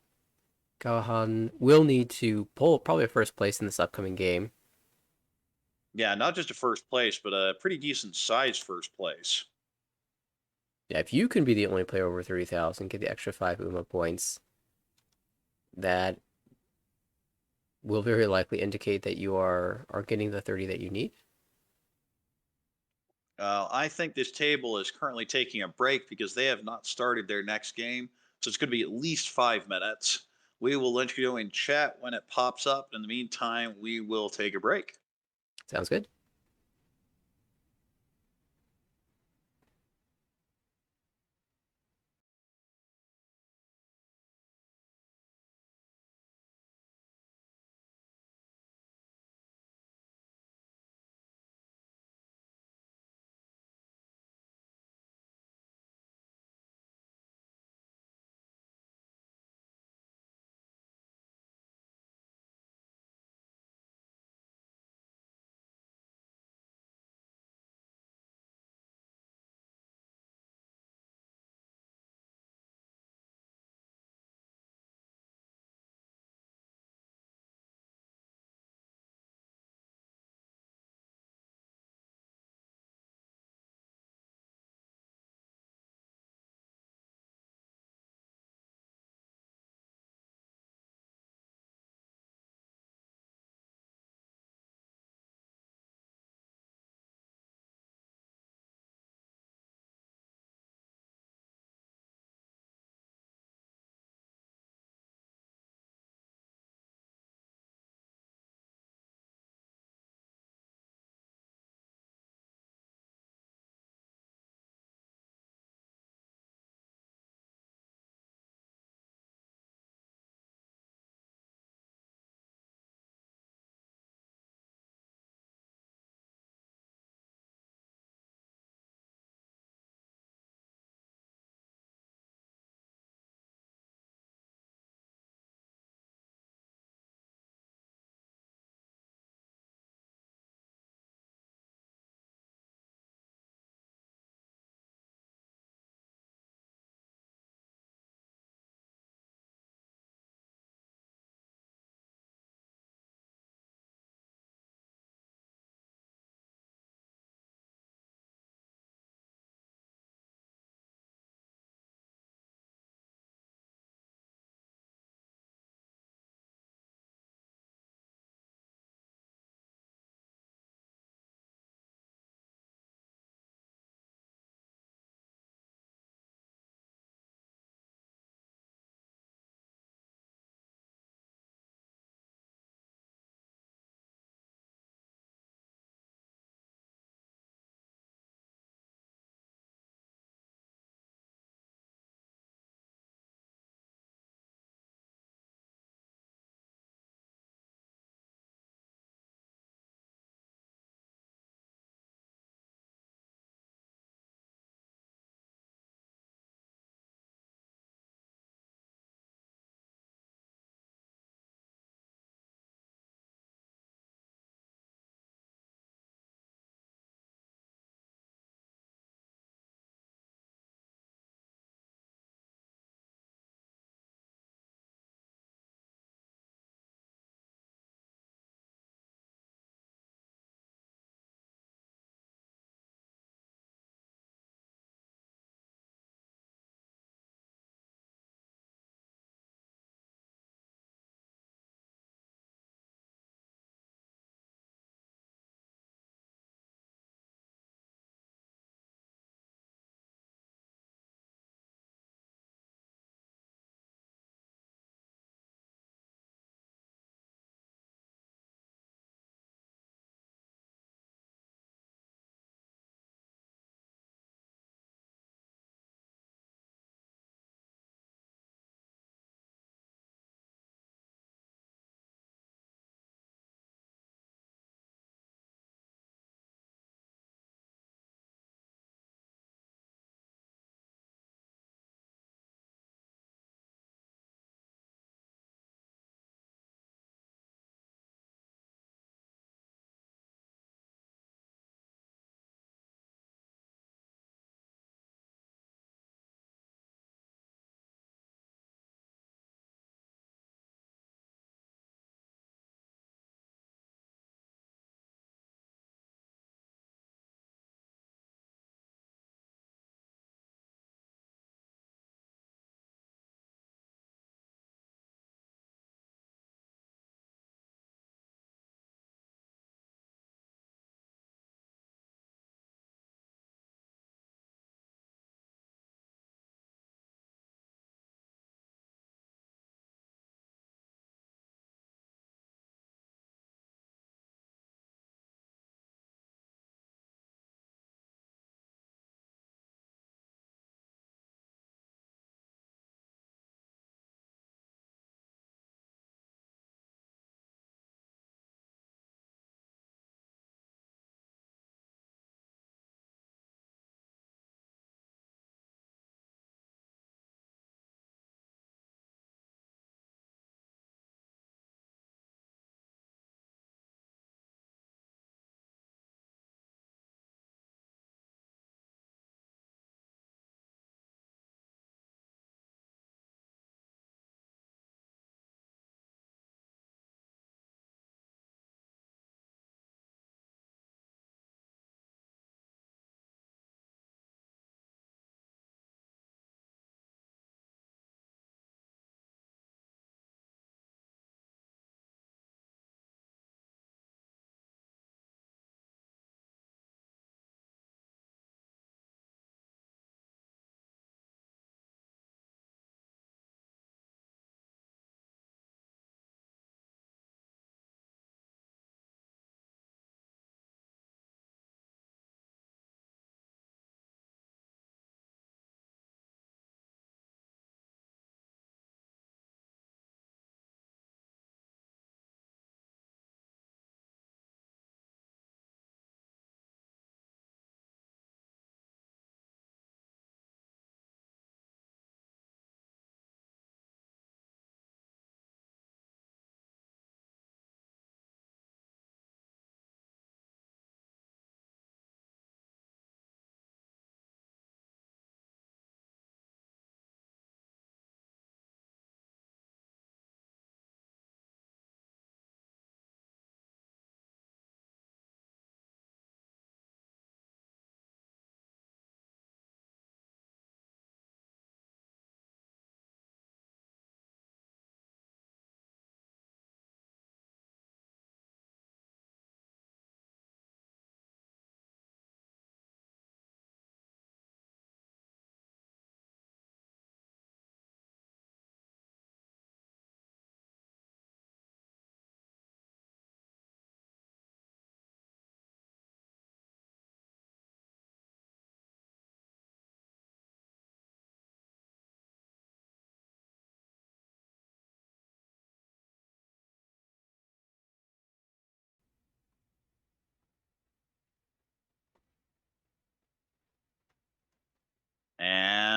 Gahan will need to pull probably first place in this upcoming game. Yeah, not just a 1st place, but a pretty decent sized 1st place. Yeah, if you can be the only player over 30,000, get the extra 5 UMA points, that will very likely indicate that you are getting the 30 that you need. I think this table is currently taking a break because they have not started their next game. So it's going to be at least 5 minutes. We will let you know in chat when it pops up. In the meantime, we will take a break. Sounds good.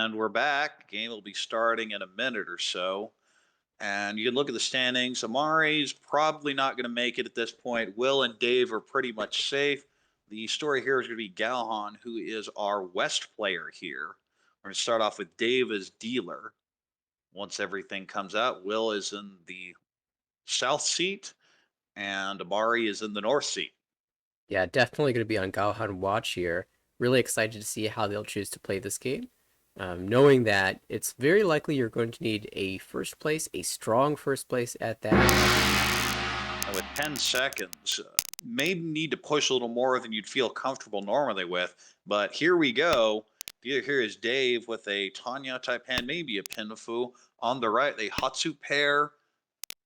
And we're back. Game will be starting in a minute or so. And you can look at the standings. Amari's probably not going to make it at this point. Will and Dave are pretty much safe. The story here is going to be Galhan, who is our West player here. We're going to start off with Dave as dealer. Once everything comes out, Will is in the south seat, and Amari is in the north seat. Yeah, definitely going to be on Galhan watch here. Really excited to see how they'll choose to play this game. Knowing that it's very likely you're going to need a first place, a strong first place at that. And with 10 seconds, may need to push a little more than you'd feel comfortable normally with. But here we go. Here is Dave with a Tanya type hand, maybe a Pinfu. On the right, a Hatsu pair.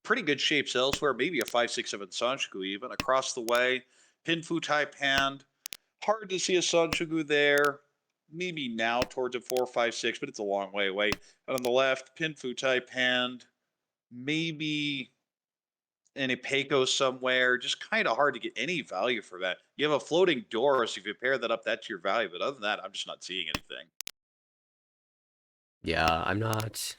Pretty good shapes elsewhere, maybe a 5-6-7 Sanshougu even. Across the way, Pinfu type hand. Hard to see a Sanshougu there. Maybe now towards a 4-5-6, but it's a long way away. And on the left, Pinfu type hand. Maybe an Ipeco somewhere. Just kind of hard to get any value for that. You have a floating door, so if you pair that up, that's your value. But other than that, I'm just not seeing anything. Yeah, I'm not.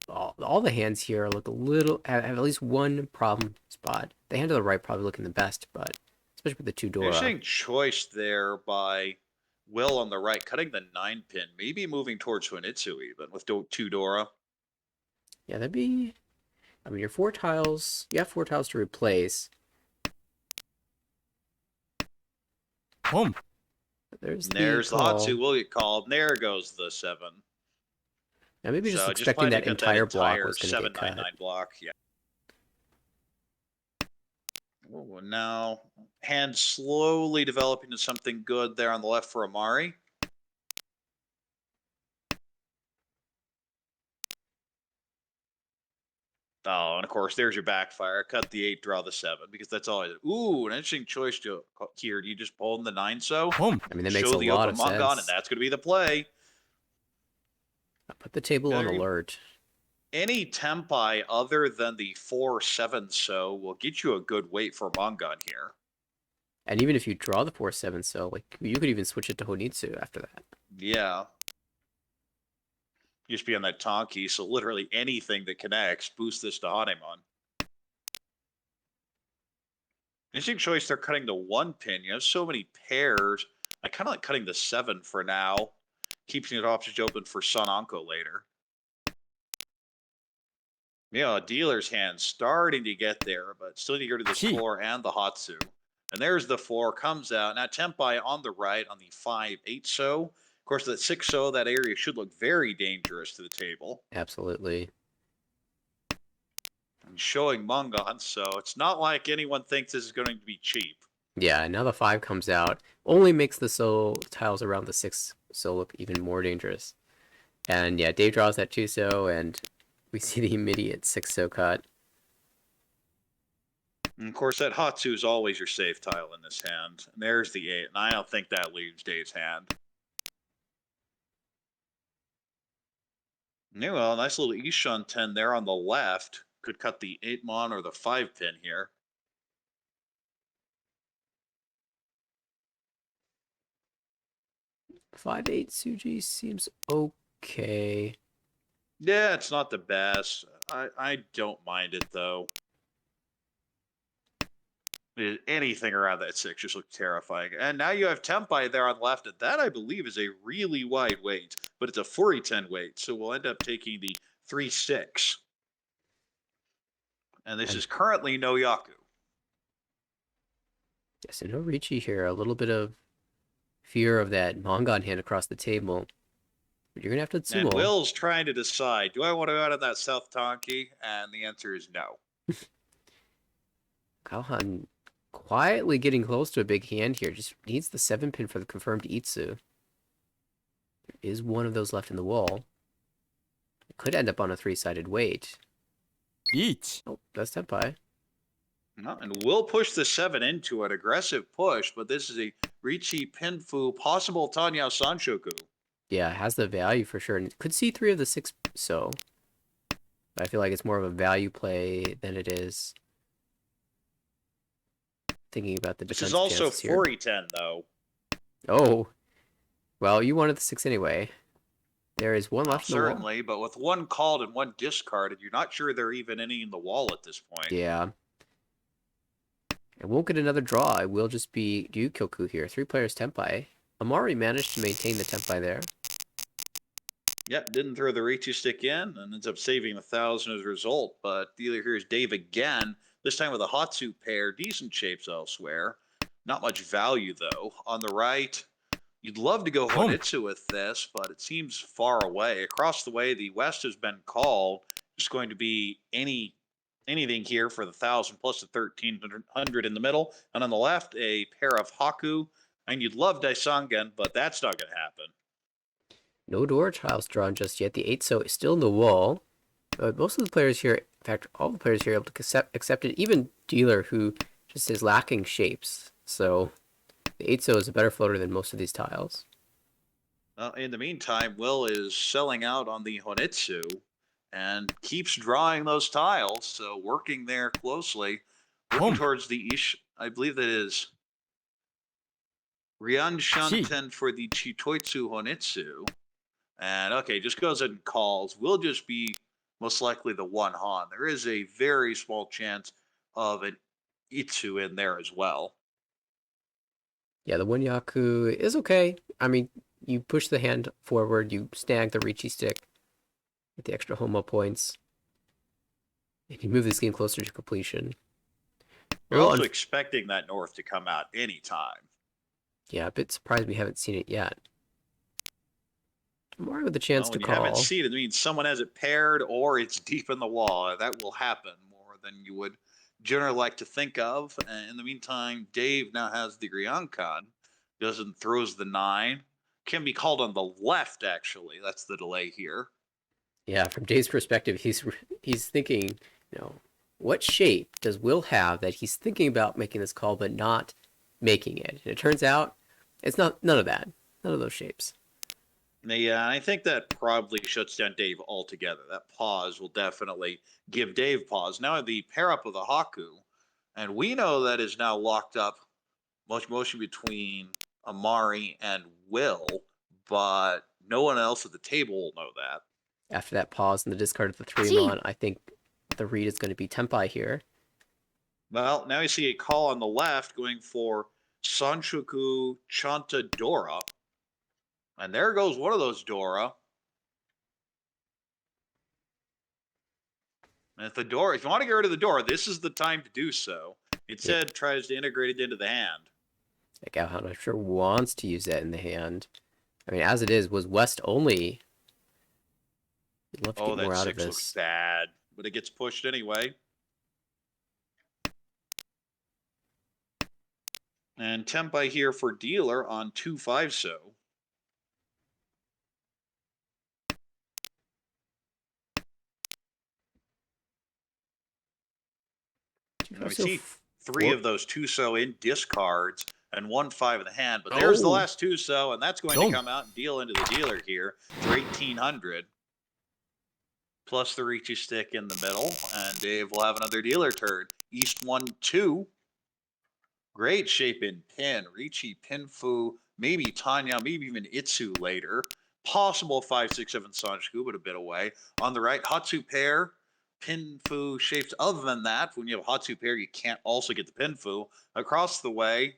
All the hands here look a little have at least one problem spot. The hand to the right probably looking the best, but especially with the two Dora. Interesting choice there by Will on the right, cutting the 9-pin, maybe moving towards Hunitsu even with two Dora. Yeah, that'd be. I mean, your 4 tiles. You have 4 tiles to replace. Home. There's There's the call. Hatsu will get called. And there goes the 7. Now maybe just So expecting plan that to cut entire block was going to get 799 cut. block. Yeah. Oh, now hand slowly developing to something good there on the left for Amari. Oh, and of course, there's your backfire. Cut the 8, draw the 7, because that's all I did. Ooh, an interesting choice here. Do you just pull in the 9 so? Home. I mean, that makes Show a the lot open of Mongon, sense. and that's going to be the play. I'll put the table on alert. Any tempi other than the 4-7 so will get you a good weight for Mongon here. And even if you draw the 4-7, so like you could even switch it to Honitsu after that. Yeah. Just be on that Tonki, so literally anything that connects, boost this to Hanemon. Interesting choice, they're cutting the 1 pin. You have so many pairs. I kind of like cutting the 7 for now. Keeping it options open for Sun Anko later. A dealer's hand starting to get there, but still need to go to this 4 and the Hatsu. And there's the 4, comes out. Now Tempai on the right on the 5-8 so. Of course, that 6 so, that area should look very dangerous to the table. Absolutely. And showing Mongon, so it's not like anyone thinks this is going to be cheap. Yeah, now the 5 comes out. Only makes the so tiles around the 6 so look even more dangerous. And yeah, Dave draws that 2 so, and we see the immediate 6 so cut. And of course, that Hatsu is always your safe tile in this hand. And there's the 8, and I don't think that leaves Dave's hand. Yeah, well, nice little Ishan 10 there on the left. Could cut the 8 mon or the 5 pin here. Five eight Suji seems okay. Yeah, it's not the best. I don't mind it though. Anything around that 6 just looks terrifying. And now you have Tempai there on the left, and that I believe is a really wide weight, but it's a 40-10 weight, so we'll end up taking the 3-6. And this is currently no Yaku. Yes, so no Ricci here. A little bit of fear of that Mongon hand across the table. But you're going to have to Tsumo. And Will's trying to decide, do I want to go out of that South Tonki? And the answer is no. Galhan quietly getting close to a big hand here. Just needs the 7 pin for the confirmed Itsu. There is one of those left in the wall. It could end up on a 3-sided weight. Each. Oh, that's Tempai. No, and we'll push the 7 into an aggressive push, but this is a Ricci Pinfu, possible Tanya Sanshoku. Yeah, it has the value for sure. And could see 3 of the 6 so. But I feel like it's more of a value play than it is thinking about the This defense is also chances here. 40-10, though. Oh. Well, you wanted the 6 anyway. There is one Well, left in the wall. certainly, but with one called and one discarded, you're not sure there are even any in the wall at this point. Yeah. I won't get another draw. I will just be Ryukyoku here. 3 players Tenpai. Amari managed to maintain the Tenpai there. Yep, didn't throw the Riichi stick in and ends up saving 1,000 as a result. But dealer here is Dave again, this time with a Hatsu pair. Decent shapes elsewhere. Not much value, though. On the right, you'd love to go Honitsu with this, but it seems far away. Across the way, the West has been called. Just going to be anything here for the 1,000 plus the 1,300 in the middle. And on the left, a pair of Haku. And you'd love Daisangen, but that's not going to happen. No door tiles drawn just yet. The 8-so is still in the wall. But most of the players here, in fact, all the players here are able to accept it. Even Dealer, who just is lacking shapes. So the 8-so is a better floater than most of these tiles. In the meantime, Will is selling out on the Honitsu and keeps drawing those tiles. So working there closely, looking towards the Ish. I believe that is Ryan Shanten for the Chitoitsu Honitsu. And okay, just goes ahead and calls. Will just be most likely the one Han. There is a very small chance of an Itsu in there as well. Yeah, the one Yaku is okay. I mean, you push the hand forward, you snag the Riichi stick, get the extra Homo points, and you move this game closer to completion. We're also expecting that North to come out anytime. Yeah, a bit surprised we haven't seen it yet. More with a chance to When you call. haven't seen it, it means someone has it paired or it's deep in the wall. That will happen more than you would generally like to think of. And in the meantime, Dave now has the Ryankan. Doesn't throws the 9. Can be called on the left, actually. That's the delay here. Yeah, from Dave's perspective, he's thinking, what shape does Will have that he's thinking about making this call but not making it? And it turns out it's none of that. None of those shapes. Yeah, I think that probably shuts down Dave altogether. That pause will definitely give Dave pause. Now the pair up with a Haku, and we know that is now locked up much motion between Amari and Will, but no one else at the table will know that. After that pause and the discard of the 3-mon, I think the read is going to be Tenpai here. Well, now you see a call on the left going for Sanshoku Chanta Dora. And there goes one of those Dora. And if you want to get rid of the Dora, this is the time to do so. Instead, tries to integrate it into the hand. Gauhan, I'm sure, wants to use that in the hand. I mean, as it is, was West only. You'd love to get more out of this. Looks bad, but it gets pushed anyway. And Tenpai here for dealer on 2-5-so. I see 3 of those 2-so in discards and 1-5 in the hand, but there's the last 2-so, and that's going to come out and deal into the dealer here for 1,800. Plus the Riichi stick in the middle, and Dave will have another dealer turn. East 1-2. Great shape in pin. Riichi, Pinfu, maybe Tanya, maybe even Itsu later. Possible 5-6-7 Sanshku, but a bit away. On the right, Hatsu pair. Pinfu shapes. Other than that, when you have a Hatsu pair, you can't also get the Pinfu. Across the way,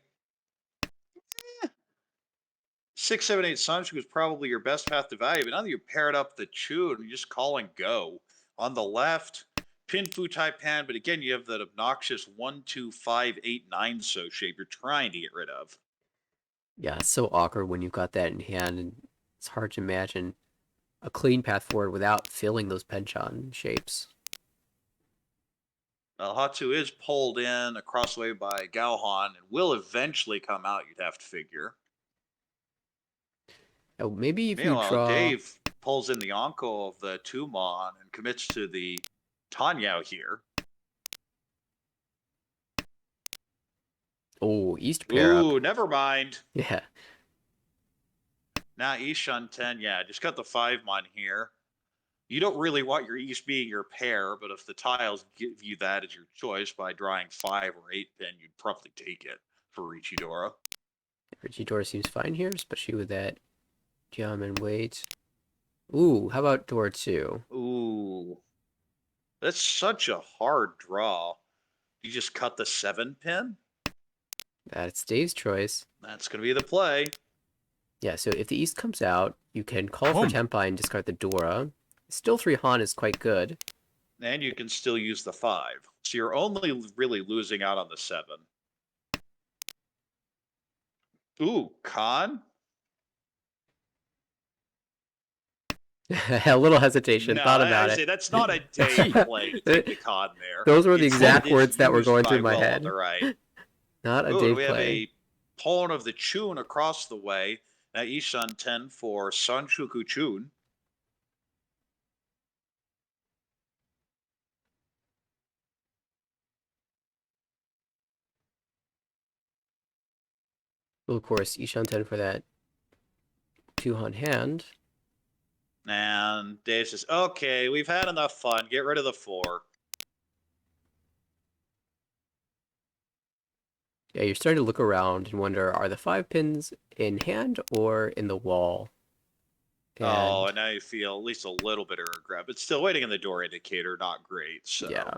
6-7-8 Sanshku is probably your best path to value, but now that you paired up the Chu and you just call and go. On the left, Pinfu type hand, but again, you have that obnoxious 1-2-5-8-9 shape you're trying to get rid of. Yeah, it's so awkward when you've got that in hand, and it's hard to imagine a clean path forward without filling those penchant shapes. Hatsu is pulled in across the way by Gauhan and will eventually come out, you'd have to figure. Oh, maybe if Meanwhile, you draw... Dave pulls in the Anko of the Tumon and commits to the Tanyao here. Oh, East pair up. Ooh, never mind. Yeah. Now Ishan 10, yeah, just got the 5-mon here. You don't really want your East being your pair, but if the tiles give you that as your choice by drawing 5 or 8 pin, you'd probably take it for Richidora. Richidora seems fine here, especially with that jump and wait. Ooh, how about door 2? Ooh, that's such a hard draw. You just cut the 7 pin? That's Dave's choice. That's going to be the play. Yeah, so if the East comes out, you can call for Home. Tempai and discard the Dora. Still 3 Han is quite good. And you can still use the 5. So you're only really losing out on the 7. Ooh, Khan? A little hesitation, No, thought about I it. say that's not a Dave play to take the Khan there. Those were the Instead, exact it is words that were used going by through my Will on the head. right. Not a Ooh, Dave we have play. a pawn of the Chun across the way. Now Ishan 10 for Sanshuku Chun. Well, of course, Ishan 10 for that 2 Han hand. And Dave says, okay, we've had enough fun. Get rid of the 4. Yeah, you're starting to look around and wonder, are the 5 pins in hand or in the wall? Oh, And and now you feel at least a little bit of regret, but still waiting in the door indicator, not great. So yeah.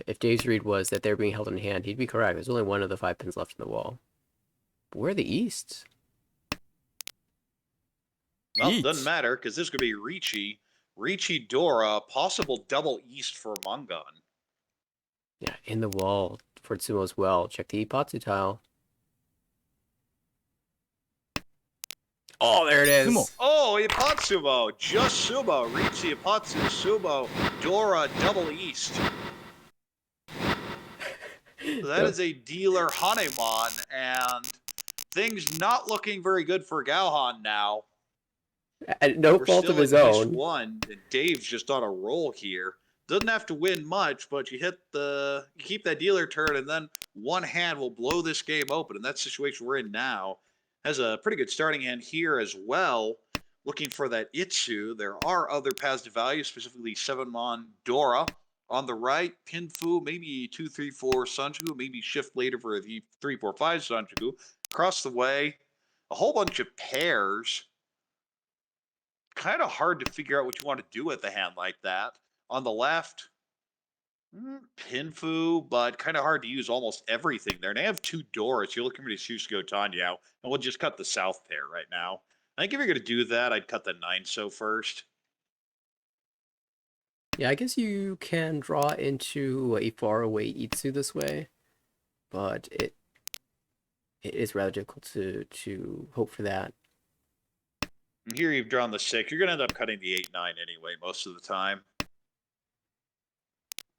If Dave's read was that they're being held in hand, he'd be correct. There's only one of the 5 pins left in the wall. But where are the Easts? well, it doesn't Each. matter because this could be Ricci Dora, possible double east for Mungan. Yeah, in the wall for Tsumo as well. Check the Ipatsu tile. Oh, there it is. Sumo. Oh, Ipatsumo, just Sumo, Ricci Ipatsu, Sumo, Dora, double east. So that is a dealer Hanemon, and things not looking very good for Galhan now. At no We're fault of still his at East own. 1, and Dave's just on a roll here. Doesn't have to win much, but you keep that dealer turn, and then one hand will blow this game open. And that situation we're in now has a pretty good starting hand here as well. Looking for that Itsu. There are other paths to value, specifically 7-Mon Dora. On the right, Pinfu, maybe 2-3-4 Sanjuku, maybe shift later for the 3-4-5 Sanjuku. Across the way, a whole bunch of pairs. Kind of hard to figure out what you want to do with a hand like that. On the left, Pinfu, but kind of hard to use almost everything there. And I have 2 doors. You're looking for the Shushiko Tanyao, and we'll just cut the south pair right now. I think if you're going to do that, I'd cut the 9-so first. Yeah, I guess you can draw into a faraway Itsu this way, but it is rather difficult to hope for that. And here you've drawn the 6. You're going to end up cutting the 8-9 anyway, most of the time.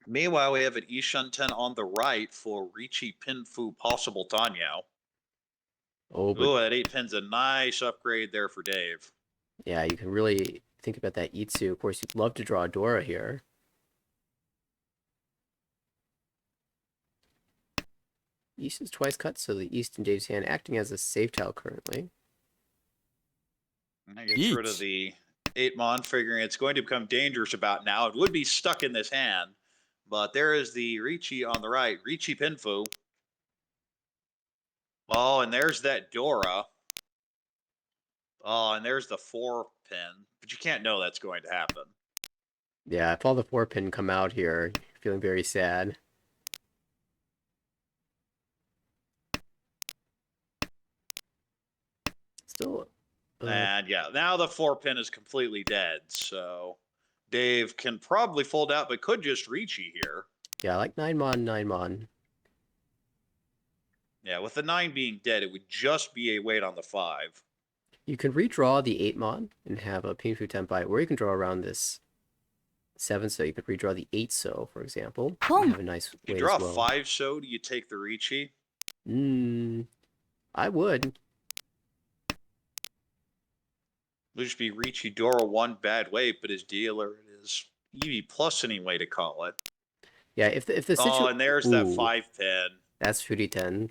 Meanwhile, we have an Ishan 10 on the right for Ricci Pinfu possible Tanyao. Oh, but Ooh, that 8 pin's a nice upgrade there for Dave. yeah, you can really think about that Itsu. Of course, you'd love to draw a Dora here. East is twice cut, so the East in Dave's hand acting as a save tile currently. And that gets rid of the 8-Mon, figuring it's going to become dangerous about now. It would be stuck in this hand. But there is the Ricci on the right. Ricci Pinfu. Oh, and there's that Dora. Oh, and there's the 4-pin. But you can't know that's going to happen. Yeah, if all the 4-pin come out here, you're feeling very sad. Still, And yeah, now the 4-pin is completely dead. So Dave can probably fold out, but could just Ricci here. yeah, I like 9-Mon, 9-Mon. Yeah, with the 9 being dead, it would just be a wait on the 5. You can redraw the 8-Mon and have a Pinfu Tenpai, or you can draw around this 7, so you could redraw the 8, so for example. Boom. Have a nice You way draw as well. 5, so do you take the Ricci? I would. Would just be Ricci Dora 1 bad wait, but his dealer it is EV plus anyway to call it. Yeah, if the situation. Oh, and there's that 5-pin. That's Fudi 10.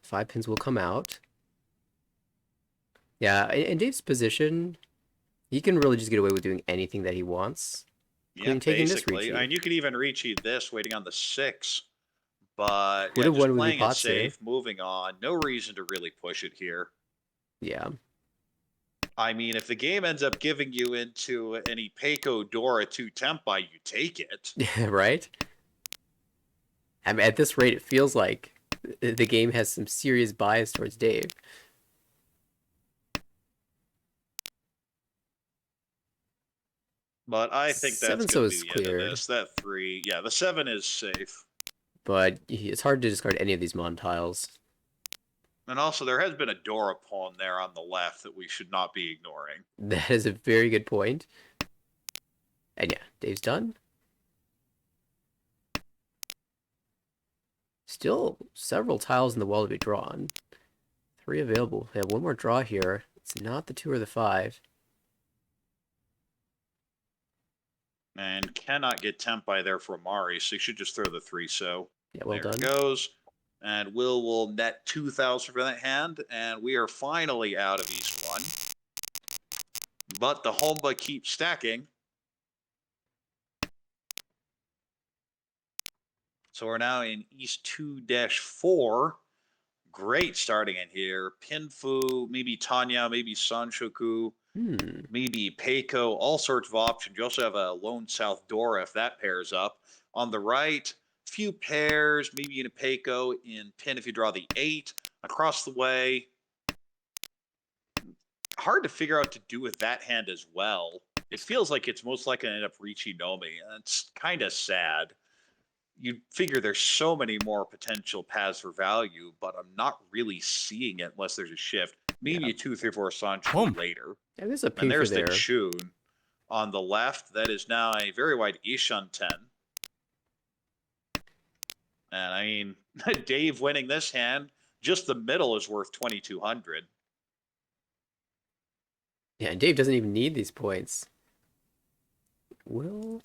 5 pins will come out. Yeah, in Dave's position, he can really just get away with doing anything that he wants. Yeah, Taking this basically. Ricci. And you could even Ricci this, waiting on the 6. But Would yeah, have just won with the playing it pots there. safe, moving on. No reason to really push it here. Yeah. I mean, if the game ends up giving you into an Ipeco Dora 2 Tempai, you take it. Right? I mean, at this rate, it feels like the game has some serious bias towards Dave. But I think that's Seven going so to be is the end of cleared, this. That 3, yeah, the 7 is safe. but it's hard to discard any of these mon tiles. And also, there has been a Dora pawn there on the left that we should not be ignoring. That is a very good point. And yeah, Dave's done. Still several tiles in the wall to be drawn. 3 available. We have one more draw here. It's not the 2 or the 5. And cannot get Tempai there for Mari, so you should just throw the 3 so. Yeah, well there done. it goes. And will net 2,000 for that hand, and we are finally out of East 1. But the Homba keeps stacking. So we're now in East 2-4. Great starting in here. Pinfu, maybe Tanya, maybe Sanshoku, maybe Peiko, all sorts of options. You also have a Lone South Dora if that pairs up. On the right, few pairs, maybe in a Peiko, in Pin if you draw the 8. Across the way, hard to figure out to do with that hand as well. It feels like it's most likely to end up reaching Nomi, and it's kind of sad. You'd figure there's so many more potential paths for value, but I'm not really seeing it unless there's a shift. Maybe a 2, 3, 4 Sancho later. Yeah, there's a And P for there's the there. Chun on the left. That is now a very wide Ishan 10. And I mean, Dave winning this hand, just the middle is worth 2,200. Yeah, and Dave doesn't even need these points. Will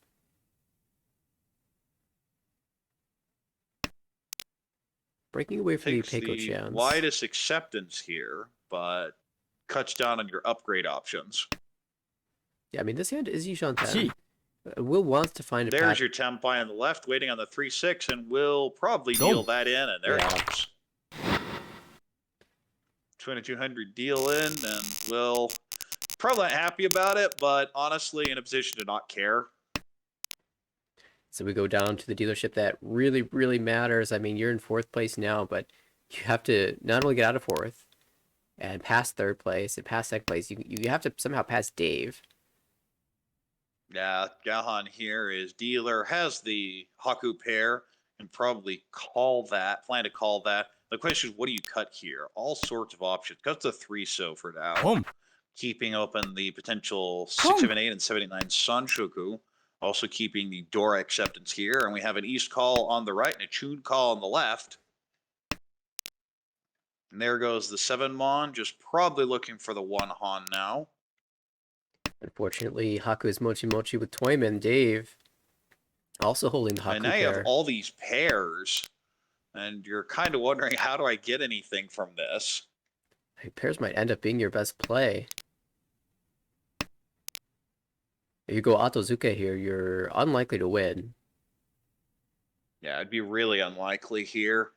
breaking away from the Takes Peiko the chance. widest acceptance here, but cuts down on your upgrade options. Yeah, I mean, this hand is Yishan 10. Gee. Will wants to find a There's path. your Tempai on the left, waiting on the 3-6, and will probably deal that in, and there it comes. 2,200 deal in, and will probably not happy about it, but honestly in a position to not care. So we go down to the dealership that really, really matters. I mean, you're in 4th place now, but you have to not only get out of 4th and pass 3rd place and pass 2nd place, you have to somehow pass Dave. Yeah, Gahan here is dealer, has the Haku pair, and probably plan to call that. The question is, what do you cut here? All sorts of options. Cuts the 3 so for now. Keeping open the potential 678 and 789 Sanshoku. Also keeping the Dora acceptance here. And we have an East call on the right and a Chun call on the left. And there goes the 7 Mon, just probably looking for the 1 Han now. Unfortunately, Haku is Mochi Mochi with Toyman. Dave also holding the Haku And now pair. you have all these pairs. And you're kind of wondering, how do I get anything from this? Pairs might end up being your best play. If you go Otozuke here, you're unlikely to win. Yeah, it'd be really unlikely here.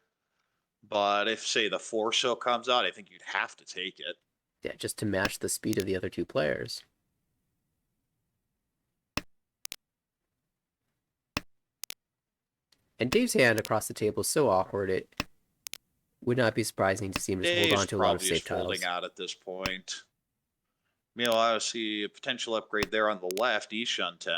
But if, say, the 4-so comes out, I think you'd have to take it. Yeah, just to match the speed of the other 2 players. And Dave's hand across the table is so awkward, it would not be surprising to see him just hold on to a lot of safe tiles. Folding out at this point. Meanwhile, I see a potential upgrade there on the left, Ishan 10.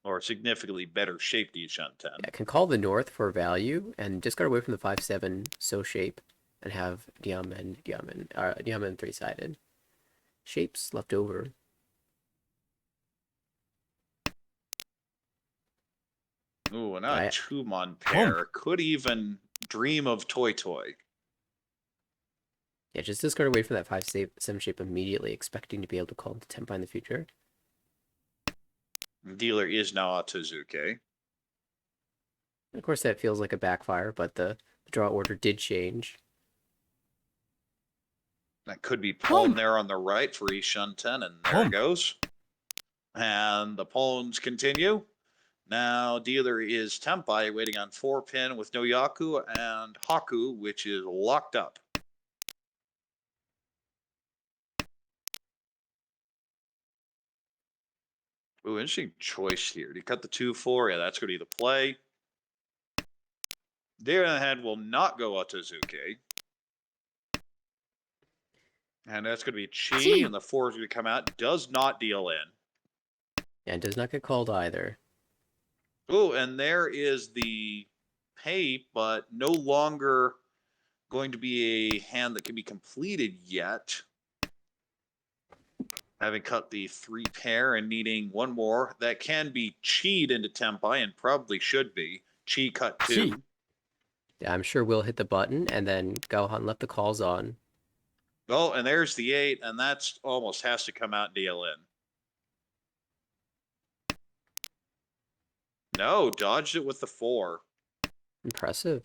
Or significantly better shaped Ishan 10. Yeah, can call the north for value and discard away from the 5-7 so shape and have Diamond 3-sided. Shapes left over. Ooh, and now a 2-mon pair. Could even dream of Toy Toy. Yeah, just discard away from that 5-7 shape immediately, expecting to be able to call into Tempai in the future. Dealer is now Otozuke. Of course, that feels like a backfire, but the draw order did change. That could be pawn there on the right for Ishan 10, and there it goes. And the pawns continue. Now, dealer is Tempai waiting on 4 pin with no Yaku and Haku, which is locked up. Ooh, interesting choice here. Do you cut the 2-4? Yeah, that's going to be the play. Deer in the head will not go Otozuke. And that's going to be Chi, and the 4 is going to come out. Does not deal in. And does not get called either. Oh, and there is the pay, but no longer going to be a hand that can be completed yet. Having cut the 3 pair and needing one more, that can be Chi'd into Tempai and probably should be. Chi cut 2. Chi. Yeah, I'm sure we'll hit the button, and then Gohan left the calls on. Oh, and there's the 8, and that's almost has to come out and deal in. No, dodged it with the 4. Impressive.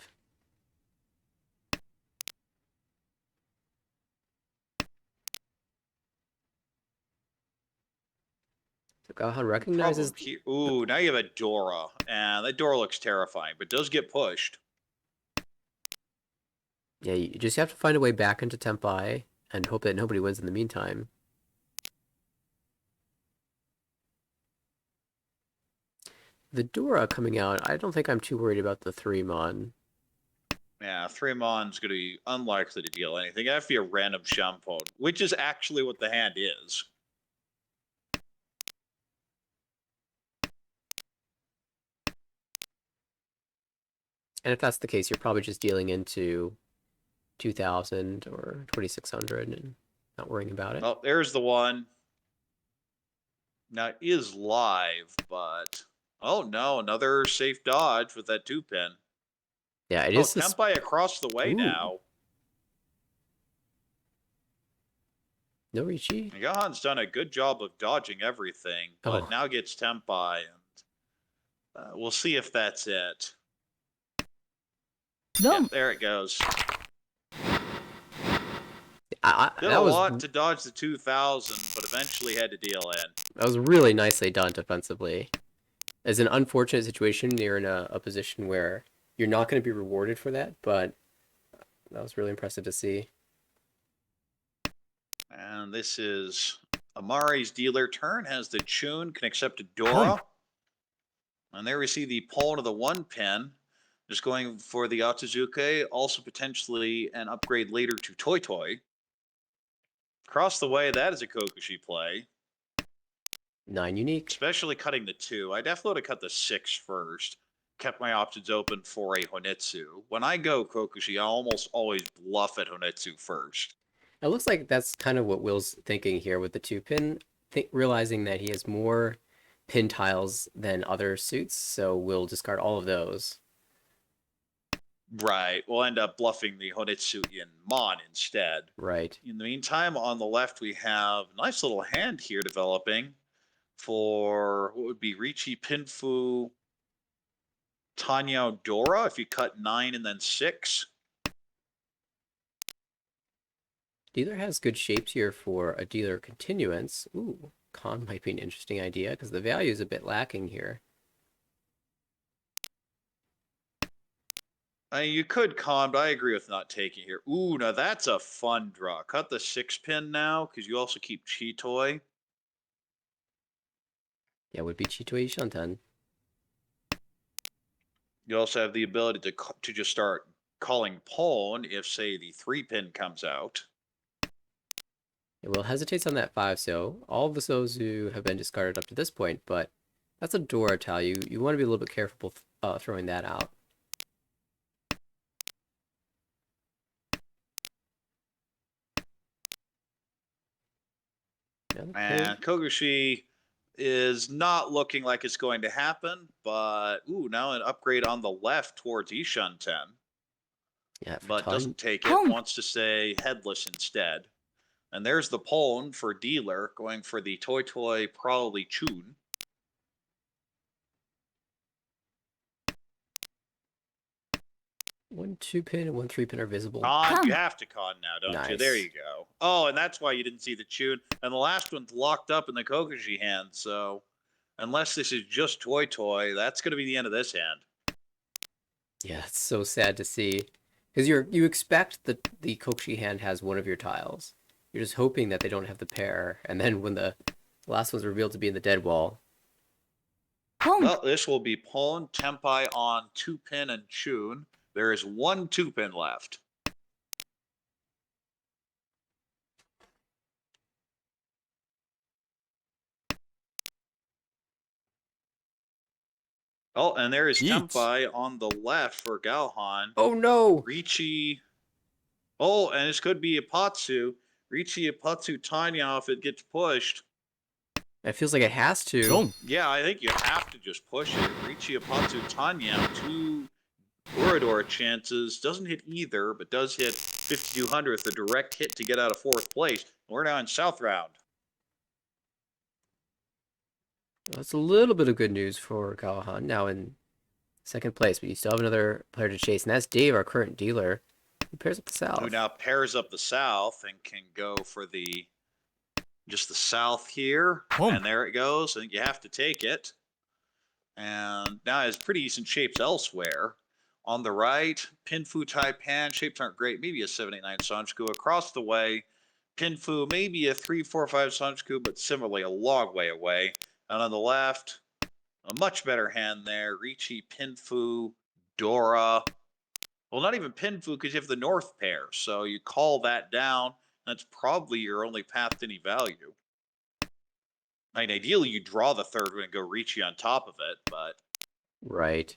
So Gohan recognizes... Problem here. Ooh, now you have a Dora, and that Dora looks terrifying, but does get pushed. Yeah, you just have to find a way back into Tempai and hope that nobody wins in the meantime. The Dora coming out, I don't think I'm too worried about the 3-mon. Yeah, 3-mon's going to be unlikely to deal anything. It have to be a random Shampoo, which is actually what the hand is. And if that's the case, you're probably just dealing into 2,000 or 2,600 and not worrying about it. Oh, there's the 1. Now it is live, but oh no, another safe dodge with that 2-pin. Yeah, it Oh, is. Tempai across the way Ooh. now. No Richi. Gohan's done a good job of dodging everything, but Oh. now gets Tempai, and we'll see if that's it. Yeah, there it goes. Did a lot to dodge the 2,000, but eventually had to deal in. That was really nicely done defensively. It's an unfortunate situation. You're in a position where you're not going to be rewarded for that, but that was really impressive to see. And this is Amari's dealer turn. Has the Chun, can accept a Dora. And there we see the pawn of the 1-pin. Just going for the Otozuke. Also potentially an upgrade later to Toy Toy. Across the way, that is a Kokushi play. 9 unique. Especially cutting the 2. I definitely would have cut the 6 first. Kept my options open for a Honetsu. When I go Kokushi, I almost always bluff at Honetsu first. It looks like that's kind of what Will's thinking here with the 2-pin, realizing that he has more pin tiles than other suits, so we'll discard all of those. Right. We'll end up bluffing the Honetsu in Mon instead. Right. In the meantime, on the left, we have a nice little hand here developing for what would be Richi, Pinfu, Tanya, Dora, if you cut 9 and then 6. Dealer has good shapes here for a dealer continuance. Ooh, con might be an interesting idea because the value is a bit lacking here. You could con, but I agree with not taking here. Ooh, now that's a fun draw. Cut the 6-pin now because you also keep Chitoy. Yeah, would be Chitoi Shantan. You also have the ability to just start calling pawn if, say, the 3-pin comes out. It will hesitates on that 5, so all of the Sozu have been discarded up to this point, but that's a Dora tile. You want to be a little bit careful throwing that out. And Kogushi is not looking like it's going to happen, but ooh, now an upgrade on the left towards Ishunten. Yeah, but doesn't take it, wants to say headless instead. And there's the pawn for dealer, going for the Toy Toy, probably Chun. One 2-pin and one 3-pin are visible. You have to con now, don't you? There you go. Oh, and that's why you didn't see the Chun. And the last one's locked up in the Kokushi hand, so Unless this is just Toy, that's going to be the end of this hand. Yeah, it's so sad to see. Because you expect the Kokshi hand has one of your tiles. You're just hoping that they don't have the pair, and then when the last one's revealed to be in the dead wall. Well, this will be Pawn, Tempai on 2-pin and Chun. There is one 2-pin left. Oh, and there is Yeet. Tempai on the left for Galhan. Oh no! Ricci. Oh, and this could be Ipatsu. Ricci, Ipatsu, Tanya if it gets pushed. It feels like it has to. 좀. Yeah, I think you have to just push it. Ricci, Ipatsu, Tanya, 2 Urador chances. Doesn't hit either, but does hit 5,200 with a direct hit to get out of 4th place. We're now in South Round. That's a little bit of good news for Galhan, now in second place, but you still have another player to chase, and that's Dave, our current dealer, who pairs up the South. Who now pairs up the South and can go for just the South here. And there it goes. I think you have to take it. And now has pretty decent shapes elsewhere. On the right, Pinfu Taipan. Shapes aren't great. Maybe a 789 Sanchiku. Across the way, Pinfu, maybe a 345 Sanchiku, but similarly a long way away. And on the left, a much better hand there. Ricci, Pinfu, Dora. Well, not even Pinfu because you have the North pair. So you call that down. That's probably your only path to any value. I mean, ideally, you draw the third one and go Ricci on top of it, but... Right.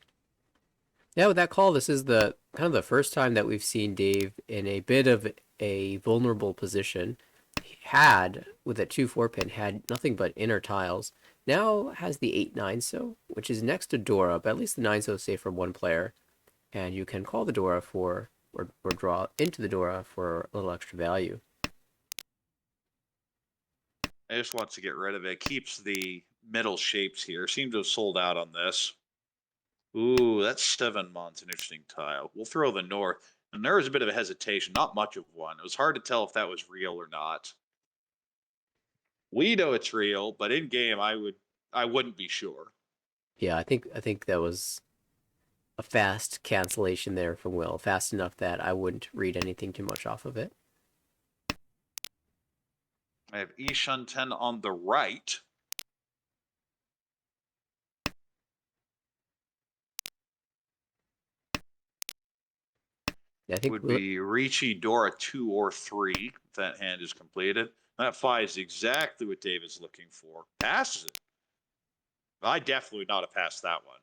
Yeah, with that call, this is the kind of the first time that we've seen Dave in a bit of a vulnerable position. He had, with a 2-4 pin, had nothing but inner tiles. Now has the 8-9 so, which is next to Dora, but at least the 9 so is safe from one player. And you can call the Dora for, or draw into the Dora for a little extra value. I just want to get rid of it. Keeps the middle shapes here. Seem to have sold out on this. Ooh, that's 7 months. An interesting tile. We'll throw the North. And there was a bit of a hesitation. Not much of one. It was hard to tell if that was real or not. We know it's real, but in game, I wouldn't be sure. Yeah, I think that was a fast cancellation there from Will. Fast enough that I wouldn't read anything too much off of it. I have Ishunten on the right. Yeah, I think would be Ricci, Dora 2 or 3 if that hand is completed. That 5 is exactly what David's looking for. Passes it. I definitely would not have passed that one.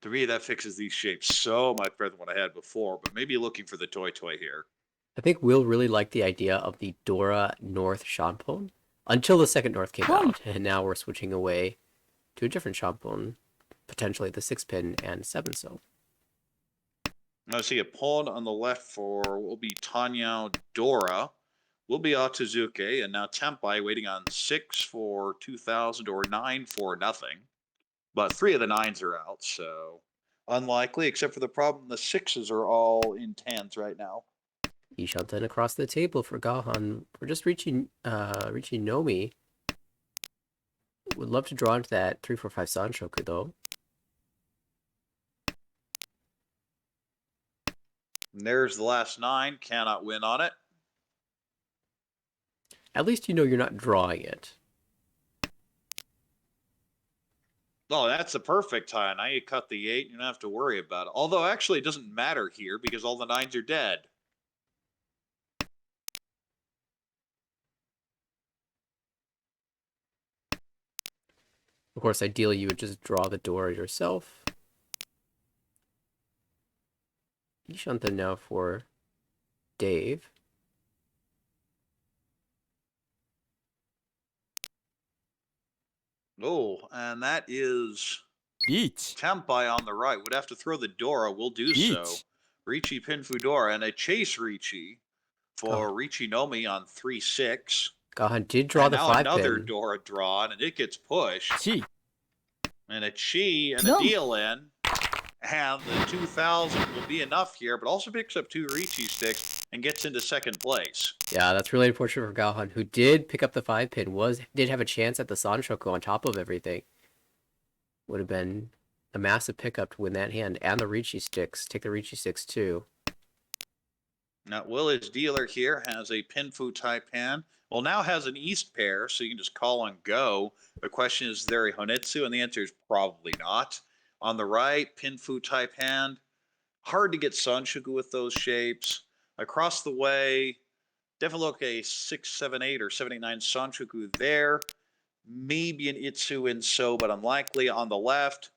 To me, that fixes these shapes so much better than what I had before, but maybe looking for the toy here. I think Will really liked the idea of the Dora North Shampoo until the second North came out, and now we're switching away to a different Shampoo, potentially the 6-pin and 7 so. Now see a pawn on the left for will be Tanya Dora, will be Atuzuke, and now Tempai waiting on 6 for 2,000 or 9 for nothing. But 3 of the 9s are out, so unlikely, except for the problem the 6s are all in 10s right now. Ishanten across the table for Gahan. We're just reaching Nomi. Would love to draw into that 345 Sanshoku though. And there's the last 9. Cannot win on it. At least you know you're not drawing it. Oh, that's the perfect tie. Now you cut the 8, you don't have to worry about it. Although, actually, it doesn't matter here because all the 9s are dead. Of course, ideally you would just draw the door yourself. Ishanten now for Dave. Oh, and that is Each. Tempai on the right. Would have to throw the Dora. We'll do so. Each. Ricci, Pinfu, Dora, and a chase Ricci for Ricci Nomi on 3-6. Gahan did draw and the now 5-pin. Another Dora drawn, and it gets pushed. Chi. And a Chi and a deal in. And the 2,000 will be enough here, but also picks up 2 Ricci sticks. and gets into second place. Yeah, that's really unfortunate for Galhan, who did pick up the 5-pin, did have a chance at the Sanchoku on top of everything. Would have been a massive pickup to win that hand, and the Ricci sticks. Take the Ricci sticks too. Now, Will's dealer here has a Pinfu type hand. Well, now has an East pair, so you can just call on go. The question is there a Honitsu? And the answer is probably not. On the right, Pinfu type hand. Hard to get Sanshoku with those shapes. Across the way, definitely look a 678 or 789 Sanshoku there. Maybe an Itsu in so, but unlikely. On the left,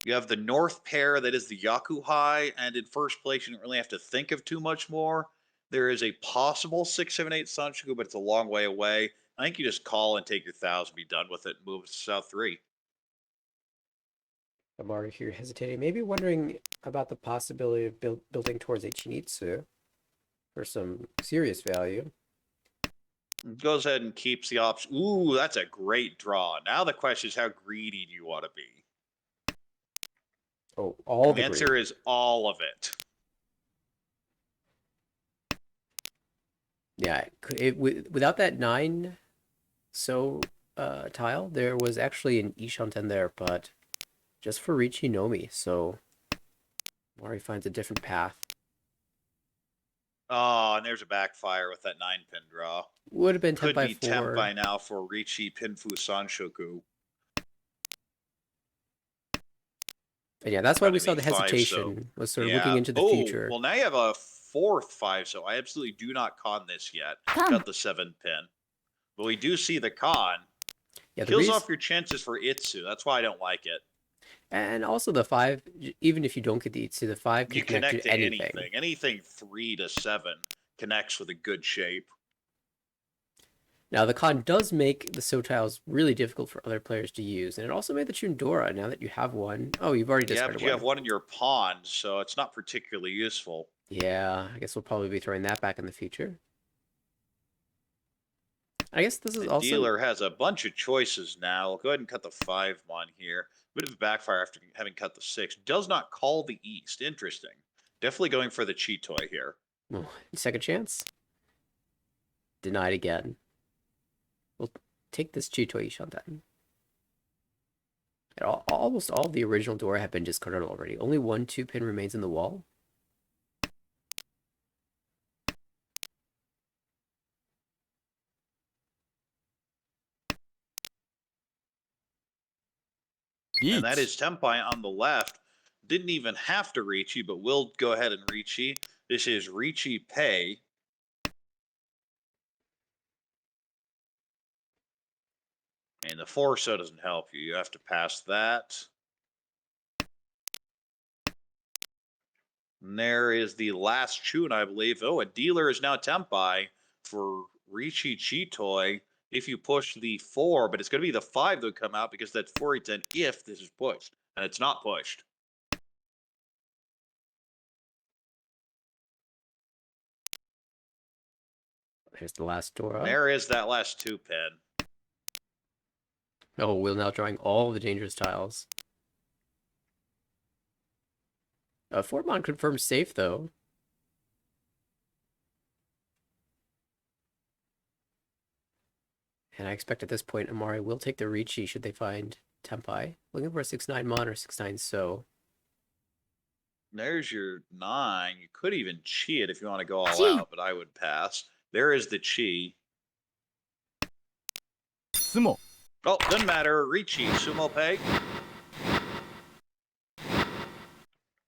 you have the North pair that is the Yakuhai, and in first place, you don't really have to think of too much more. There is a possible 678 Sanshoku, but it's a long way away. I think you just call and take your 1,000, be done with it, and move to South 3. I'm already here hesitating, maybe wondering about the possibility of building towards a Chinitsu for some serious value. Goes ahead and keeps the option. Ooh, that's a great draw. Now the question is, how greedy do you want to be? Oh, all the answer is all of it. Yeah, without that 9 tile, there was actually an Ishanten there, but just for Ricci Nomi, so Mari finds a different path. Oh, and there's a backfire with that 9-pin draw. Would have been Could 10 by be 4. 10 by now for Ricci Pinfu Sanshoku. And yeah, that's why we saw the hesitation, 5, was sort of looking into the future. Well, now you have a 4th 5, so I absolutely do not con this yet. Got the 7-pin. But we do see the con. Yeah, Kills off your chances for Itsu. That's why I don't like it. And also the 5, even if you don't get the Itsu, the 5 can connect to anything. Anything 3 to 7 connects with a good shape. Now, the con does make the So tiles really difficult for other players to use, and it also made the Chundora, now that you have one. Oh, you've already discarded one. Yeah, but you have one in your pawn, so it's not particularly useful. Yeah, I guess we'll probably be throwing that back in the future. I guess this is the dealer has a bunch of choices now. We'll go ahead and cut the 5-1 here. Bit of a backfire after having cut the 6. Does not call the East. Interesting. Definitely going for the cheat toy here. Oh, second chance. Denied again. We'll take this Chitoi Ishanten. Almost all of the original Dora have been discarded already. Only one 2-pin remains in the wall. And that is Tempai on the left. Didn't even have to Ricci, but will go ahead and Ricci. This is Ricci Pay. And the 4 so doesn't help you. You have to pass that. And there is the last tune, I believe. Oh, a dealer is now Tempai for Ricci Chitoy if you push the 4, but it's going to be the 5 that would come out because that's 4-10 if this is pushed. And it's not pushed. Here's the last Dora. There is that last 2-pin. Oh, Will now drawing all the dangerous tiles. Formon confirms safe, though. And I expect at this point, Amari will take the Ricci should they find Tempai. Looking for a 6-9 Mon or 6-9 So. There's your 9. You could even chi it if you want to go all out, but I would pass. There is the chi. Sumo. Oh, doesn't matter. Ricci, Sumo Pay.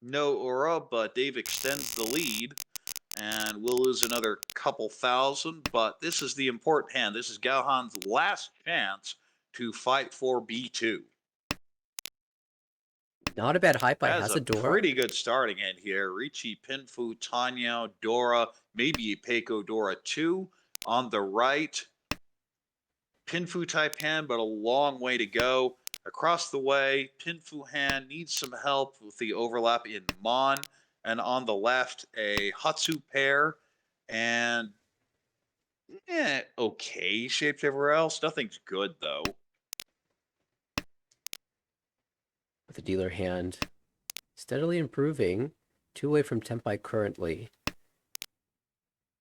No aura, but Dave extends the lead. And we'll lose another couple thousand, but this is the important hand. This is Gauhan's last chance to fight for B2. Not a bad hype by has a Dora. Pretty good starting hand here. Ricci, Pinfu, Tanya, Dora, maybe a Peiko Dora 2 on the right. Pinfu type hand, but a long way to go. Across the way, Pinfu hand needs some help with the overlap in Mon. And on the left, a Hatsu pair. And okay shapes everywhere else. Nothing's good, though. With the dealer hand steadily improving. 2 away from Tempai currently.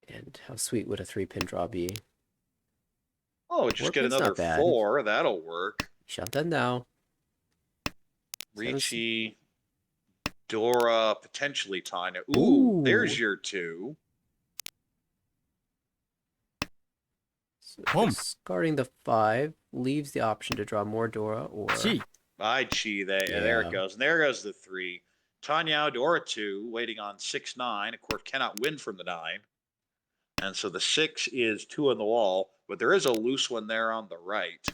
And how sweet would a 3-pin draw be? Oh, just 4 get pin's another not bad. 4. That'll work. Shantan now. Seven's... Ricci, Dora, potentially Tanya. Ooh, there's Ooh. your 2. So 홈, discarding the 5 leaves the option to draw more Dora or... 치, I Chi. There it Yeah. goes. And there goes the 3. Tanya, Dora 2, waiting on 6-9. Of course, cannot win from the 9. And so the 6 is 2 on the wall, but there is a loose one there on the right.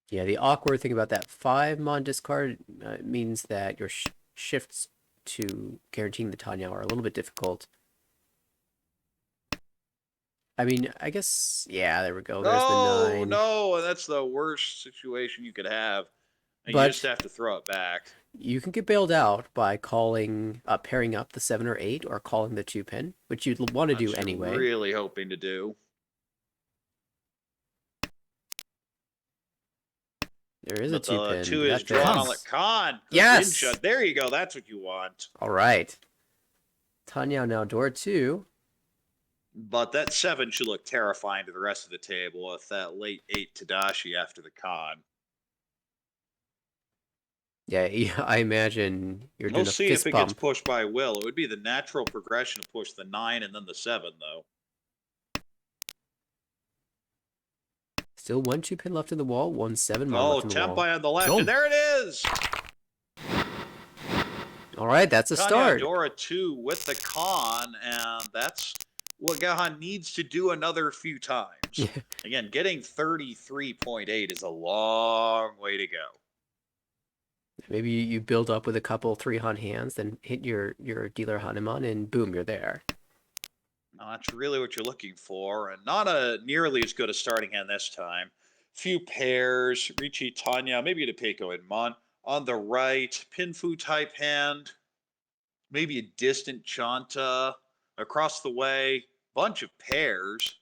Yeah, the awkward thing about that 5 mon discard means that your shifts to guaranteeing the Tanya are a little bit difficult. I mean, I guess, yeah, there we go. There's the Oh, 9. no. And that's the worst situation you could have. And you just But have to throw it back. you can get bailed out by pairing up the 7 or 8 or calling the 2-pin, which you'd want to do What you're anyway. really hoping to do. There is a But the 2-pin. 2 is That drawn on the fits. con. Good Yes! shot. There you go. That's what you want. All right. Tanya now Dora 2. But that 7 should look terrifying to the rest of the table with that late 8 Tadashi after the con. Yeah, I imagine you're We'll doing a see if fist it gets bump. pushed by Will. It would be the natural progression to push the 9 and then the 7, though. Still 1 2-pin left in the wall, 1 7-mon Oh, left in the wall. Tempai on the left. Boom. And there it is. All right, that's a Tanya start. Dora 2 with the con, and that's what Gahan needs to do another few times. Yeah. Again, getting 33.8 is a long way to go. Maybe you build up with a couple 3-han hands, then hit your dealer Hanuman, and boom, you're there. No, that's really what you're looking for, and not a nearly as good a starting hand this time. Few pairs, Ricci, Tanya, maybe a Peiko and Mon. On the right, Pinfu type hand, maybe a distant Chanta. Across the way, bunch of pairs,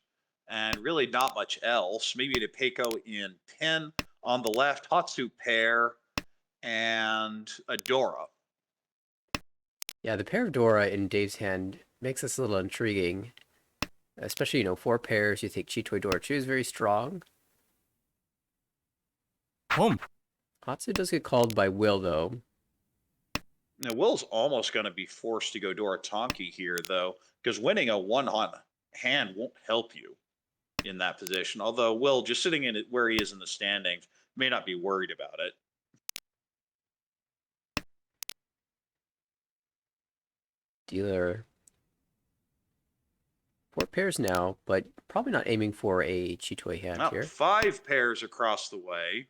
and really not much else. Maybe a Peiko in Pin. On the left, Hatsu pair, and a Dora. Yeah, the pair of Dora in Dave's hand makes this a little intriguing. Especially, 4 pairs, you think Chitoi Dora 2 is very strong. 홈, Hatsu does get called by Will, though. Now, Will's almost going to be forced to go Dora Tonki here, though, because winning a one-on hand won't help you in that position. Although Will, just sitting in it where he is in the standings, may not be worried about it. Dealer 4 pairs now, but probably not aiming for a Chitoi hand Well, here. 5 pairs across the way.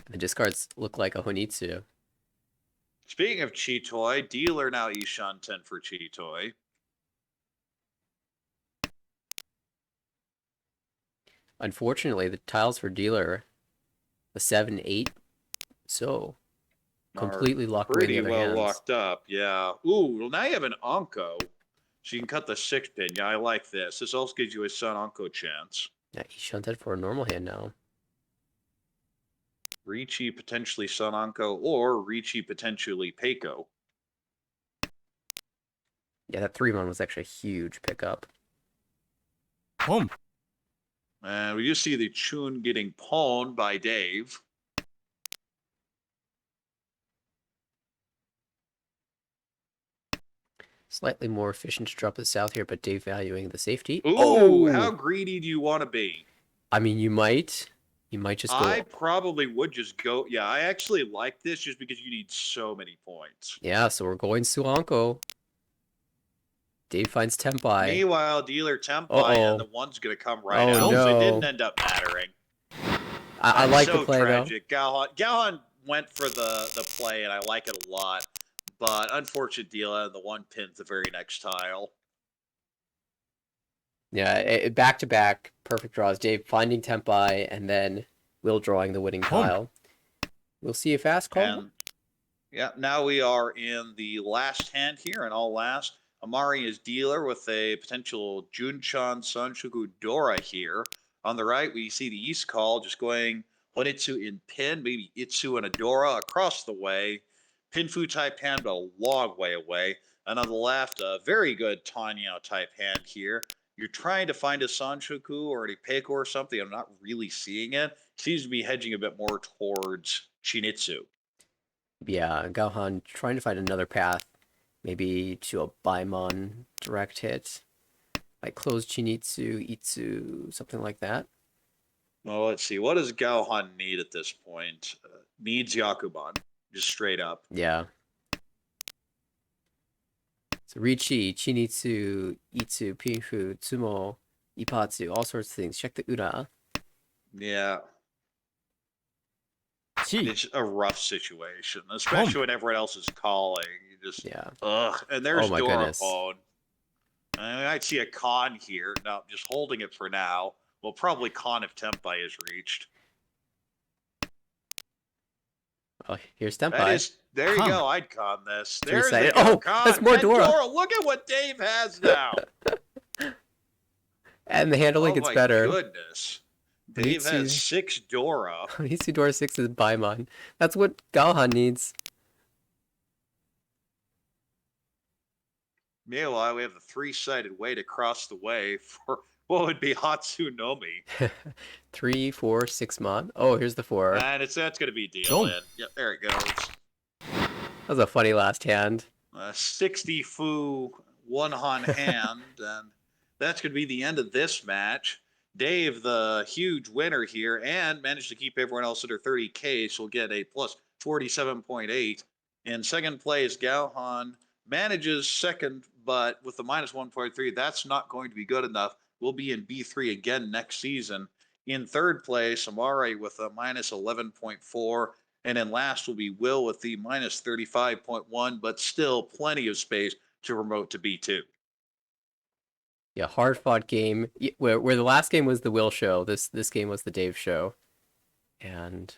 The discards look like a Honitsu. Speaking of Chitoi, dealer now Ishan 10 for Chitoi. Unfortunately, the tiles for dealer, the 7, 8, so completely locked away the Pretty other well hands. locked up, yeah. Ooh, well, now you have an Anko. So you can cut the 6-pin. Yeah, I like this. This also gives you a Sun Anko chance. Yeah, he shunted for a normal hand now. Ricci potentially Sun Anko or Ricci potentially Peiko. Yeah, that 3-mon was actually a huge pickup. 홈, And we just see the Chun getting pawned by Dave. Slightly more efficient to drop it south here, but Dave valuing the safety. Ooh, Oh! how greedy do you want to be? I mean, you might just go. I probably would just go. Yeah, I actually like this just because you need so many points. Yeah, so we're going Suanko. Dave finds Tempai. Meanwhile, dealer Tempai Uh-oh. and the one's going to come right Oh, out. no. So it didn't end up mattering. I like so the play, tragic. Galhan went for the play, and I like it a lot. But unfortunate deal, and the 1 pins the very next tile. though. Yeah, back-to-back perfect draws. Dave finding Tempai, and then Will drawing the winning tile. We'll see a fast call. And yeah, now we are in the last hand here, and all last. Amari is dealer with a potential Junchan Sunshuku Dora here. On the right, we see the East call just going Honitsu in pin, maybe Itsu and Adora across the way. Pinfu type hand, but a long way away. And on the left, a very good Tanya type hand here. You're trying to find a Sanchoku or a Peiko or something. I'm not really seeing it. Seems to be hedging a bit more towards Chinitsu. Yeah, Gaohan trying to find another path, maybe to a Baimon direct hit, like close Chinitsu, Itsu, something like that. Well, let's see. What does Gauhan need at this point? Needs Yakuban, just straight up. Yeah. So Richi, Chinitsu, Itsu, Pinfu, Tsumo, Ipatsu, all sorts of things. Check the Ura. Yeah, Chi. it's a rough situation, Pump. especially when everyone else is calling. You just, Yeah. ugh. And Oh there's my goodness. Dorapone. I might see a con here. No, just holding it for now. Well, probably con if Tempai is reached. Oh, here's That Senpai. is, there you Con. go. I'd con this. There's the Three-sided. go Oh, that's con. more And Dora. Dora, look at what Dave has now. And the handling Oh gets my better. goodness. Dave has Onitsu, 6 Dora. Onitsu Dora 6 is Baimon. That's what Gaohan needs. Meanwhile, we have the 3-sided way to cross the way for what would be Hatsunomi. 3, 4, 6 mon. Oh, here's the 4. And that's going to be deal Boom. in. Yep, there it goes. That was a funny last hand. 60 Fu, 1 Han hand. And that's going to be the end of this match. Dave, the huge winner here, and managed to keep everyone else under 30K, so we'll get a plus 47.8. In second place, Gauhan manages second, but with the minus 1.3, that's not going to be good enough. We'll be in B3 again next season. In third place, Amare with a minus 11.4. And then last will be Will with the minus 35.1, but still plenty of space to promote to B2. Yeah, hard fought game. Where the last game was the Will show, this game was the Dave show. And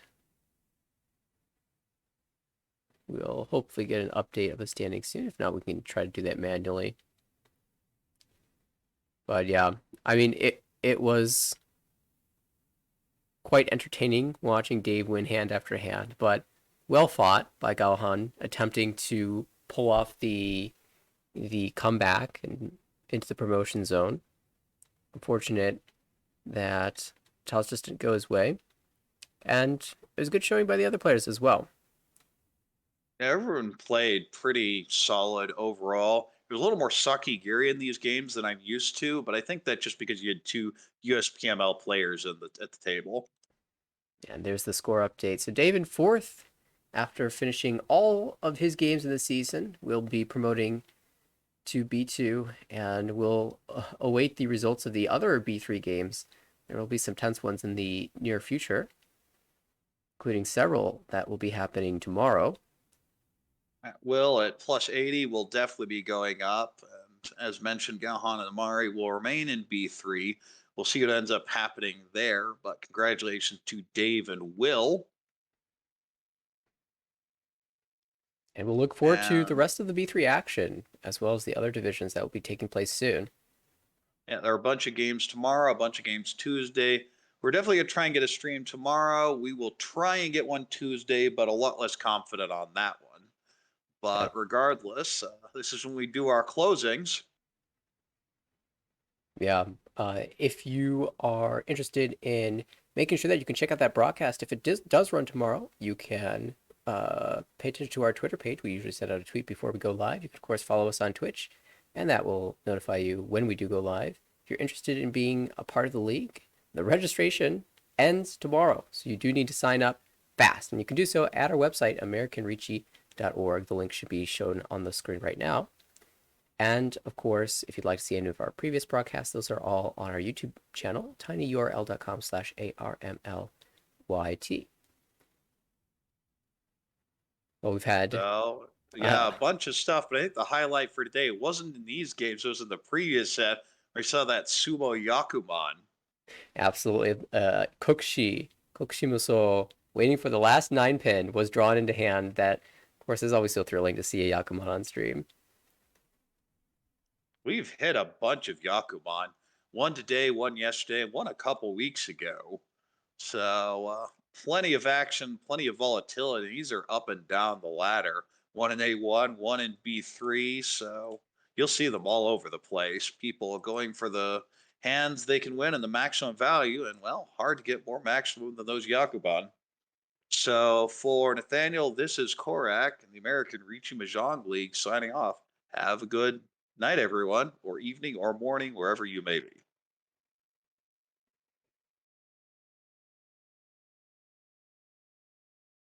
we'll hopefully get an update of the standings soon. If not, we can try to do that manually. But yeah, I mean it was quite entertaining watching Dave win hand after hand, but well fought by Gaohan, attempting to pull off the comeback and into the promotion zone. Unfortunate that Taos just didn't go his way, and it was a good showing by the other players as well. Everyone played pretty solid overall. There's a little more sucky Gary in these games than I'm used to, but I think that's just because you had 2 USPML players at the table. And there's the score update. So Dave in fourth, after finishing all of his games in the season, will be promoting to B2, and we'll await the results of the other B3 games. There will be some tense ones in the near future, including several that will be happening tomorrow. Will at plus 80 will definitely be going up. And as mentioned, Galhan and Amari will remain in B3. We'll see what ends up happening there. But congratulations to Dave and Will. And we'll look forward to the And rest of the B3 action, as well as the other divisions that will be taking place soon. yeah, there are a bunch of games tomorrow, a bunch of games Tuesday. We're definitely going to try and get a stream tomorrow. We will try and get one Tuesday, but a lot less confident on that one. But regardless, this is when we do our closings. Yeah. If you are interested in making sure that you can check out that broadcast, if it does run tomorrow, you can pay attention to our Twitter page. We usually send out a tweet before we go live. You can, of course, follow us on Twitch, and that will notify you when we do go live. If you're interested in being a part of the league, the registration ends tomorrow, so you do need to sign up fast. And you can do so at our website, americanrichi.org. The link should be shown on the screen right now. And of course, if you'd like to see any of our previous broadcasts, those are all on our YouTube channel, tinyurl.com/ARMLYT. Well, we've had So, yeah, a bunch of stuff, but I think the highlight for today wasn't in these games, it was in the previous set where I saw that Sumo Yakuman. absolutely Kokshi Muso waiting for the last 9-pin was drawn into hand. That, of course, is always so thrilling to see a Yakuman on stream. We've hit a bunch of Yakuman. One today, one yesterday, and one a couple weeks ago. So plenty of action, plenty of volatility. These are up and down the ladder. one in A1, one in B3. So you'll see them all over the place. People going for the hands they can win and the maximum value. And well, hard to get more maximum than those Yakuban. So for Nathaniel, this is Korak and the American Ricci Mahjong League signing off. Have a good night, everyone, or evening or morning, wherever you may be.